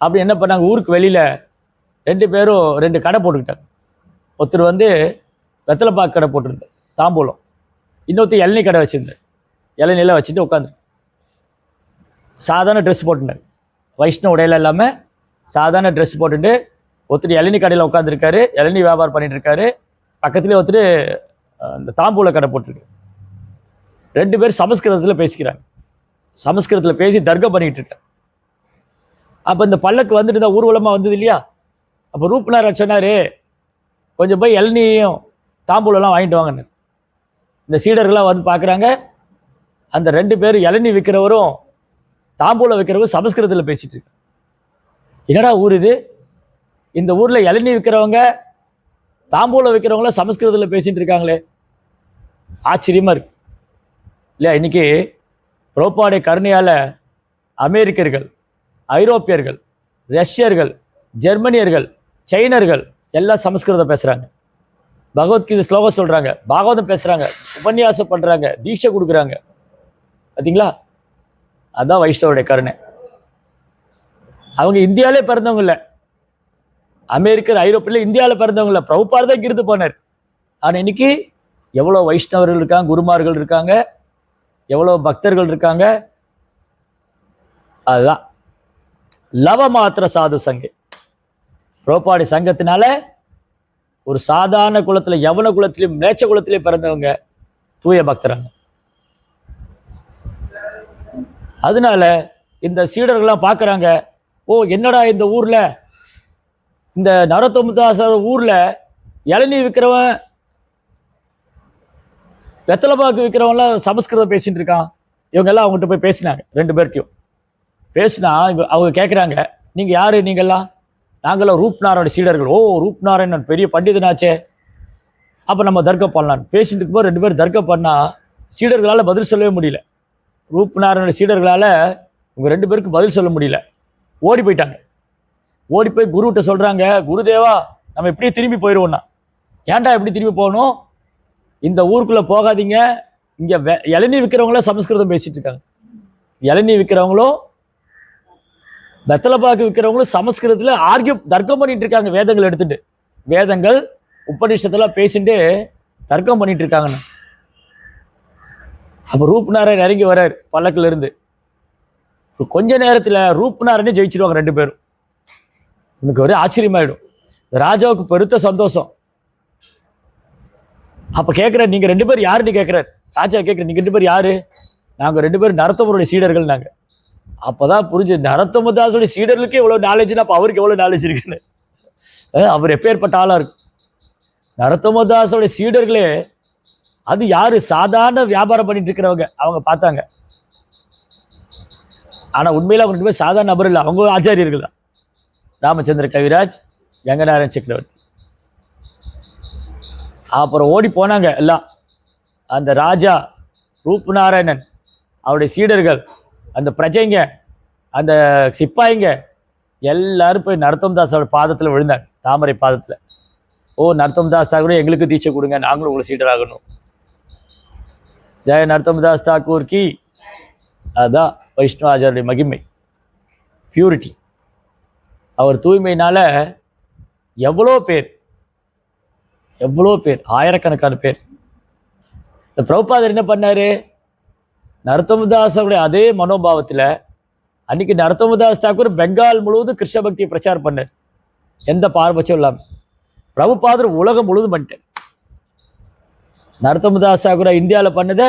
அப்படி என்ன பண்ணாங்க? ஊருக்கு வெளியில் 2 பேரும் 2 கடை போட்டுக்கிட்டாங்க. ஒருத்தர் வந்து வெத்தலைப்பாக்கு கடை போட்டிருந்தார் தாம்பூலம், இன்னொருத்தர் இளநீ கடை வச்சுருந்தார். இளநிலாம் வச்சுட்டு உட்காந்து சாதாரண ட்ரெஸ் போட்டுருந்தார், வைஷ்ணவ உடையில இல்லாமல் சாதாரண ட்ரெஸ் போட்டுட்டு ஒருத்தர் இளநீ கடையில் உட்காந்துருக்காரு, இளநீ வியாபாரம் பண்ணிட்டு இருக்காரு. பக்கத்துலேயே ஒருத்தர் அந்த தாம்பூல கடை போட்டிருக்கு. 2 பேர் சமஸ்கிருதத்தில் பேசிக்கிறாங்க. சமஸ்கிருதத்தில் பேசி தர்க்கம் பண்ணிக்கிட்டு இருக்காங்க. அப்போ இந்த பல்லக்கு வந்துட்டு தான் ஊர்வலமாக வந்தது இல்லையா? அப்போ ரூப்நாராயண் சொன்னார், கொஞ்சம் போய் இளநியும் தாம்பூலெல்லாம் வாங்கிட்டு வாங்கன்னு. இந்த சீடர்கள்லாம் வந்து பார்க்குறாங்க. அந்த 2 பேர் இளநீ விற்கிறவரும் தாம்பூலம் விற்கிறவரும் சமஸ்கிருதத்தில் பேசிகிட்டு இருக்கு. என்னடா ஊர் இது? இந்த ஊரில் இளநீ விற்கிறவங்க தாம்பூலம் விற்கிறவங்களாம் சமஸ்கிருதத்தில் பேசிகிட்டு இருக்காங்களே, ஆச்சரியமாக இருக்கு இல்லையா? இன்றைக்கி புரோபாடைய கருணையால் அமெரிக்கர்கள், ஐரோப்பியர்கள், ரஷ்யர்கள், ஜெர்மனியர்கள், சைனர்கள் எல்லாம் சமஸ்கிருதம் பேசுகிறாங்க. பகவத்கீதை ஸ்லோகம் சொல்கிறாங்க, பாகவதம் பேசுகிறாங்க, உபன்யாசம் பண்ணுறாங்க, தீட்சை கொடுக்குறாங்க. பார்த்தீங்களா? அதுதான் வைஷ்ணவருடைய கருணை. அவங்க இந்தியாவிலே பிறந்தவங்க இல்லை, அமெரிக்கர் ஐரோப்பியில் இந்தியாவில் பிறந்தவங்க இல்லை. பிரபுபாதர் தான் இங்கிருந்து போனார். ஆனால் இன்னைக்கு எவ்வளோ வைஷ்ணவர்கள் இருக்காங்க, குருமார்கள் இருக்காங்க, எவ்வளோ பக்தர்கள் இருக்காங்க. அதுதான் லவ மாத்திர சாது சங்கம். புரோபாடி சங்கத்தினால ஒரு சாதாரண குலத்தில், யவன குலத்திலையும் மேச்ச குலத்திலையும் பிறந்தவங்க தூய பக்தராங்க. அதனால இந்த சீடர்கள்லாம் பார்க்குறாங்க, ஓ என்னடா இந்த ஊரில், இந்த நரோத்தமதாசர் ஊரில் இளநீர் விற்கிறவன், வெத்தலைப்பாக்கு விற்கிறவன்லாம் சமஸ்கிருதம் பேசிட்டு இருக்கான். இவங்கெல்லாம் அவங்ககிட்ட போய் பேசினாங்க. 2 பேர்ட்டையும் பேசினா அவங்க கேட்குறாங்க, நீங்கள் யார்? நீங்கள்லாம்? நாங்களாம் ரூப்நாராயண சீடர்கள். ஓ ரூப்நாராயணன் பெரிய பண்டிதனாச்சே, அப்போ நம்ம தர்க்கம் பண்ணலான்னு பேசிட்டு இருக்கும்போது 2 பேர் தர்க்கம் பண்ணால் சீடர்களால் பதில் சொல்லவே முடியல. ரூப்நாராயண சீடர்களால் இவங்க 2 பேருக்கு பதில் சொல்ல முடியல. ஓடி போயிட்டாங்க. ஓடி போய் குருகிட்ட சொல்கிறாங்க, குருதேவா நம்ம எப்படியே திரும்பி போயிடுவோம்னா. ஏன்டா எப்படி திரும்பி போகணும்? இந்த ஊருக்குள்ளே போகாதீங்க, இங்கே இளநீ விற்கிறவங்களும் சமஸ்கிருதம் பேசிகிட்டு இருக்காங்க. இளநீ விற்கிறவங்களும் வெத்தலைப்பாக்கு விற்கிறவங்களும் சமஸ்கிருதத்தில் தர்க்கம் பண்ணிட்டு இருக்காங்க. வேதங்கள் எடுத்துட்டு, வேதங்கள் உபநிஷத்தெல்லாம் பேசிட்டு தர்க்கம் பண்ணிட்டு இருக்காங்கன்னு. அப்போ ரூப்நாராயண் இறங்கி வர்றார் பல்லக்கில் இருந்து. கொஞ்ச நேரத்தில் ரூப்நாராயணே ஜெயிச்சிருவாங்க 2 பேரும். எனக்கு ஒரே ஆச்சரியமாயிடும். ராஜாவுக்கு பெருத்த சந்தோஷம். அப்போ கேட்குறாரு, நீங்கள் 2 பேர் யாருன்னு கேட்குறாரு. ராஜா கேட்குற, நீங்கள் 2 பேர் யாரு? நாங்கள் 2 பேரும் நரத்தமருடைய சீடர்கள். நாங்கள் அப்போதான் புரிஞ்சு, நரத்தமதாசுடைய சீடர்களுக்கு எவ்வளோ நாலேஜ்னா அப்போ அவருக்கு எவ்வளோ நாலேஜ் இருக்குன்னு. அவர் எப்பேற்பட்ட ஆளாக இருக்கு. நரத்தமதாசுடைய சீடர்களே அது யாரு? சாதாரண வியாபாரம் பண்ணிட்டு இருக்கிறவங்க. அவங்க பார்த்தாங்க. ஆனால் உண்மையில் அவங்க 2 பேர் சாதாரண நபர் இல்லை, அவங்க ஆச்சாரியர்கள் தான். ராமச்சந்திர கவிராஜ், கங்கநாராயண் சக்கரவர்த்தி. அப்புறம் ஓடி போனாங்க எல்லாம். அந்த ராஜா ரூப்நாராயணன், அவருடைய சீடர்கள், அந்த பிரஜைங்க, அந்த சிப்பாய்ங்க எல்லாரும் போய் நரத்தம்தாஸோட பாதத்தில் விழுந்தாங்க, தாமரை பாதத்தில். ஓ நரத்தம்தாஸ் தாக்கூர் எங்களுக்கு தீட்சை கொடுங்க, நாங்களும் உங்களை சீடராகணும். ஜெய நரத்தம்தாஸ் தாக்கூர் கி. அதுதான் வைஷ்ணவ ஆச்சாரிய மகிமை, பியூரிட்டி. அவர் தூய்மையினால எவ்வளோ பேர் ஆயிரக்கணக்கான பேர். இந்த பிரபுபாதர் என்ன பண்ணாரு? நரத்தமதாசருடைய அதே மனோபாவத்தில் அன்னைக்கு நரத்தமதாஸ் தாக்கூர் பெங்கால் முழுவதும் கிருஷ்ண பக்தியை பிரச்சாரம் பண்ணார், எந்த பாரபட்சம் இல்லாமல். பிரபுபாதர் உலகம் முழுவதும் பண்ணிட்டார். நரத்தமதாஸ் தாக்கூர் இந்தியாவில் பண்ணதை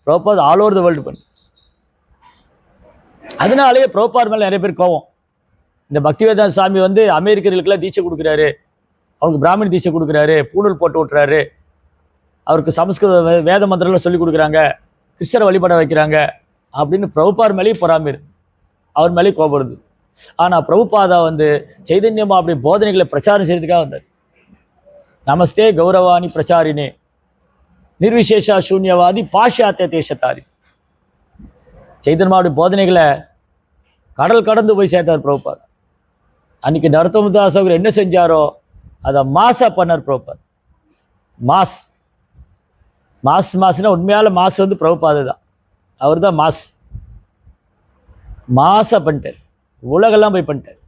பிரபுபாதர் ஆல் ஓவர் த வேர்ல்டு பண்ணு. அதனாலேயே பிரபுபாதர் மேலே நிறைய பேர் கோவம். இந்த பக்திவேதாந்த சுவாமி வந்து அமெரிக்கர்களுக்கெல்லாம் தீட்சை கொடுக்குறாரு, அவருக்கு பிராமணி தீட்சை கொடுக்குறாரு, பூணூல் போட்டு விட்டுறாரு, அவருக்கு சமஸ்கிருத வேத மந்திரம்லாம் சொல்லி கொடுக்குறாங்க, கிருஷ்ணரை வழிபட வைக்கிறாங்க அப்படின்னு பிரபுபாதர் மேலேயும் பொறாமை, அவர் மேலேயும் கோபப்படுது. ஆனால் பிரபுபாதா வந்து சைதன்யமா அப்படி போதனைகளை பிரச்சாரம் செய்யறதுக்காக வந்தார். நமஸ்தே கௌரவாணி பிரச்சாரினே நிர்விசேஷா சூன்யவாதி பாஷ்யாத்திய தேசத்தாரி. சைதன்யமாவுடைய போதனைகளை கடல் கடந்து போய் சேர்த்தார் பிரபுபாதா. அன்னைக்கு நரத்தமதாஸ் அவர் என்ன செஞ்சாரோ அதை மாசா பண்ணார் பிரபுபாதா. மாஸ்னா உண்மையால மாசு வந்து பிரபுபாதா தான். அவர் தான் மாசா பண்ணிட்டார், உலகெல்லாம் போய் பண்ணிட்டார்.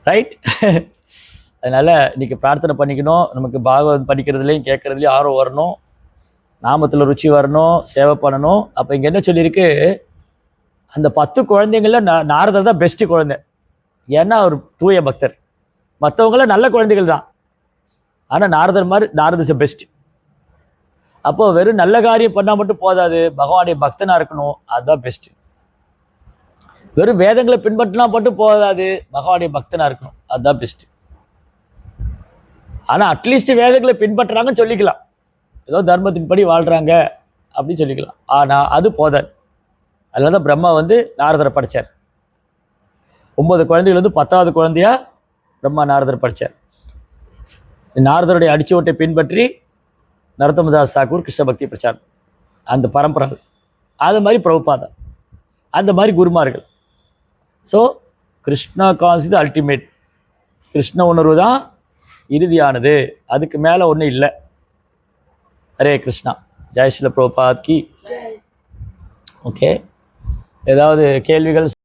ரைட். அதனால் இன்றைக்கி பிரார்த்தனை பண்ணிக்கணும். நமக்கு பாகவதம் படிக்கிறதுலையும் கேட்குறதுலையும் ஆர்வம் வரணும், நாமத்தில் ருச்சி வரணும், சேவை பண்ணணும். அப்போ இங்கே என்ன சொல்லியிருக்கு, அந்த 10 குழந்தைங்கள நாரதர் தான் பெஸ்ட்டு குழந்தை. ஏன்னா அவர் தூய பக்தர். மற்றவங்களாம் நல்ல குழந்தைகள் தான், ஆனால் நாரதர் இஸ் பெஸ்ட். அப்போது வெறும் நல்ல காரியம் பண்ணால் மட்டும் போதாது, பகவானுடைய பக்தனாக இருக்கணும், அதுதான் பெஸ்ட்டு. வெறும் வேதங்களை பின்பற்றினா மட்டும் போதாது, பகவானுடைய பக்தனாக இருக்கணும், அதுதான் பெஸ்ட்டு. ஆனால் அட்லீஸ்ட் வேதங்களை பின்பற்றுறாங்கன்னு சொல்லிக்கலாம், ஏதோ தர்மத்தின் படி வாழ்கிறாங்க அப்படின்னு சொல்லிக்கலாம். ஆனால் அது போதாது. அதில் தான் பிரம்மா வந்து நாரதரை படித்தார். 9 குழந்தைகள் வந்து 10வது குழந்தையா பிரம்மா நாரதரை படித்தார். நாரதருடைய அடிச்சுவட்டை பின்பற்றி நரோத்தமதாஸ் தாக்கூர் கிருஷ்ண பக்தி பிரச்சாரம், அந்த பரம்பரை. அது மாதிரி பிரபுபாதா, அந்த மாதிரி குருமார்கள். ஸோ கிருஷ்ணா கான்ஸ் இது அல்டிமேட். கிருஷ்ண உணர்வு தான் இறுதியானது, அதுக்கு மேலே ஒன்றும் இல்லை. ஹரே கிருஷ்ணா. ஜெய் ஸ்ரீல பிரபுபாத் கி. ஓகே, ஏதாவது கேள்விகள்?